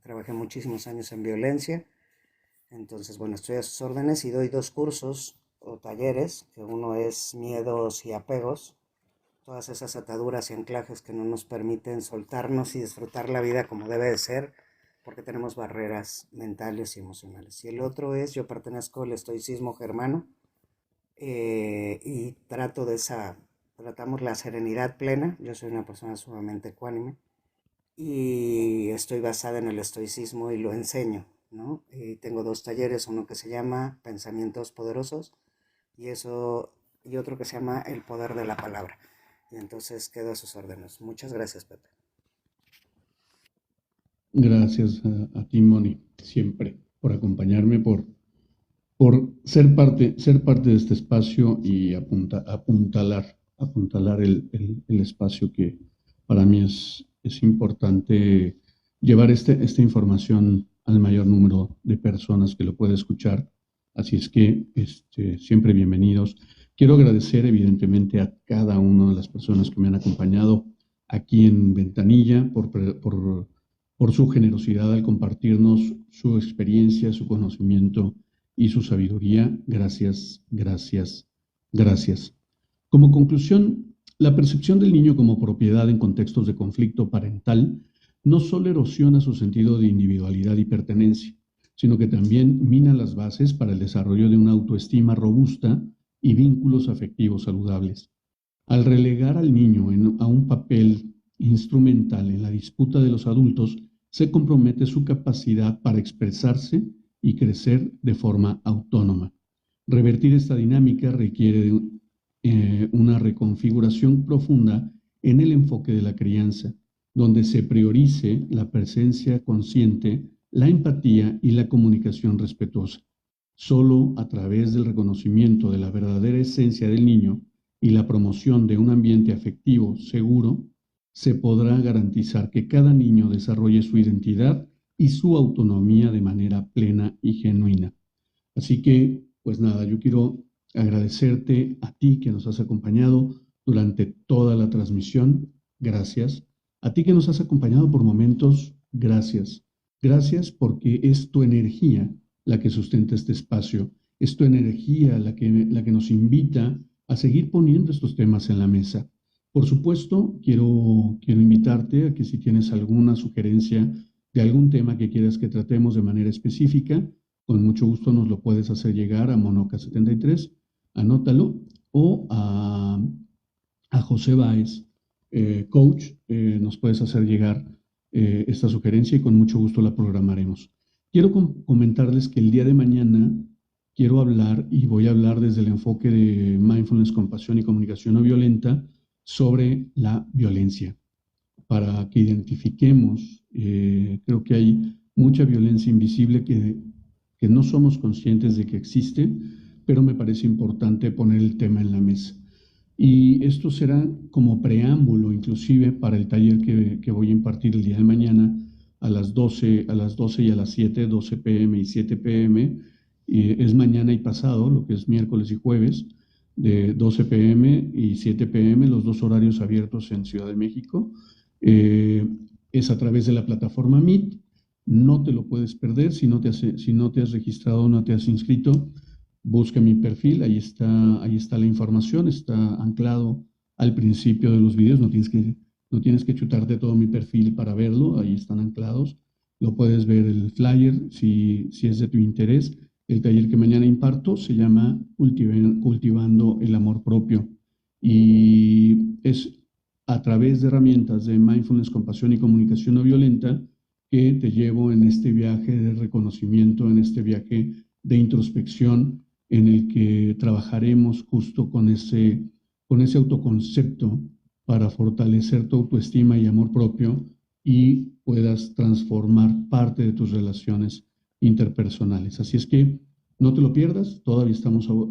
Trabajé muchísimos años en violencia. Entonces, bueno, estoy a sus órdenes y doy 2 cursos o talleres, que uno es miedos y apegos, todas esas ataduras y anclajes que no nos permiten soltarnos y disfrutar la vida como debe de ser, porque tenemos barreras mentales y emocionales. Y el otro es, yo pertenezco al estoicismo germano, y tratamos la serenidad plena. Yo soy una persona sumamente ecuánime y estoy basada en el estoicismo y lo enseño, ¿no? Y tengo 2 talleres, uno que se llama Pensamientos Poderosos y otro que se llama El Poder de la Palabra. Y entonces quedo a sus órdenes. Muchas gracias, Pepe. Gracias a ti, Moni, siempre, por acompañarme, por ser parte de este espacio y apuntalar el espacio, que para mí es importante llevar esta información al mayor número de personas que lo pueda escuchar. Así es que siempre bienvenidos. Quiero agradecer evidentemente a cada una de las personas que me han acompañado aquí en Ventanilla por su generosidad al compartirnos su experiencia, su conocimiento y su sabiduría. Gracias, gracias, gracias. Como conclusión, la percepción del niño como propiedad en contextos de conflicto parental no solo erosiona su sentido de individualidad y pertenencia, sino que también mina las bases para el desarrollo de una autoestima robusta y vínculos afectivos saludables. Al relegar al niño a un papel instrumental en la disputa de los adultos, se compromete su capacidad para expresarse y crecer de forma autónoma. Revertir esta dinámica requiere de una reconfiguración profunda en el enfoque de la crianza, donde se priorice la presencia consciente, la empatía y la comunicación respetuosa. Solo a través del reconocimiento de la verdadera esencia del niño y la promoción de un ambiente afectivo seguro, se podrá garantizar que cada niño desarrolle su identidad y su autonomía de manera plena y genuina. Así que, pues nada, yo quiero agradecerte a ti que nos has acompañado durante toda la transmisión. Gracias. A ti que nos has acompañado por momentos, gracias. Gracias porque es tu energía la que sustenta este espacio. Es tu energía la que nos invita a seguir poniendo estos temas en la mesa. Por supuesto, quiero invitarte a que si tienes alguna sugerencia de algún tema que quieras que tratemos de manera específica, con mucho gusto nos lo puedes hacer llegar a Monoca73, anótalo, o a José Báez, coach, nos puedes hacer llegar esta sugerencia y con mucho gusto la programaremos. Quiero comentarles que el día de mañana quiero hablar y voy a hablar desde el enfoque de mindfulness, compasión y comunicación no violenta sobre la violencia, para que identifiquemos, creo que hay mucha violencia invisible que no somos conscientes de que existe, pero me parece importante poner el tema en la mesa. Y esto será como preámbulo inclusive para el taller que voy a impartir el día de mañana a las 12 y a las 7, 12 p.m. y 7 p.m. Es mañana y pasado, lo que es miércoles y jueves, de 12 p.m. y 7 p.m., los dos horarios abiertos en Ciudad de México. Es a través de la plataforma Meet. No te lo puedes perder si no te has registrado o no te has inscrito. Busca mi perfil, ahí está la información, está anclado al principio de los videos, no tienes que chutarte todo mi perfil para verlo, ahí están anclados. Lo puedes ver el flyer si es de tu interés. El taller que mañana imparto se llama Cultivando el Amor Propio y es a través de herramientas de mindfulness, compasión y comunicación no violenta que te llevo en este viaje de reconocimiento, en este viaje de introspección, en el que trabajaremos justo con ese autoconcepto para fortalecer tu autoestima y amor propio y puedas transformar parte de tus relaciones interpersonales. Así es que no te lo pierdas, todavía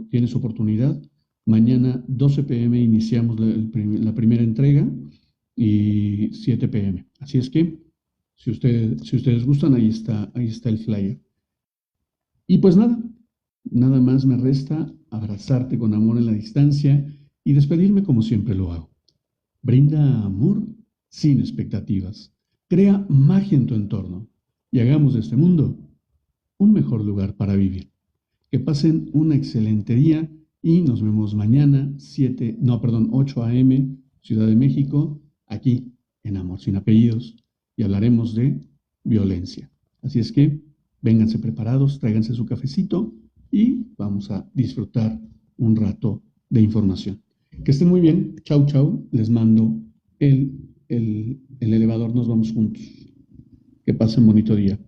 tienes oportunidad. Mañana 12 p.m. iniciamos la primera entrega y 7 p.m. Así es que si ustedes gustan, ahí está el flyer. Y pues nada más me resta abrazarte con amor en la distancia y despedirme como siempre lo hago. Brinda amor sin expectativas. Crea magia en tu entorno y hagamos de este mundo un mejor lugar para vivir. Que pasen un excelente día y nos vemos mañana 8 a.m. Ciudad de México, aquí en Amor Sin Apellidos, y hablaremos de violencia. Así es que vénganse preparados, tráiganse su cafecito y vamos a disfrutar un rato de información. Que estén muy bien. Chau, chau. Les mando el elevador. Nos vamos juntos. Que pasen bonito día.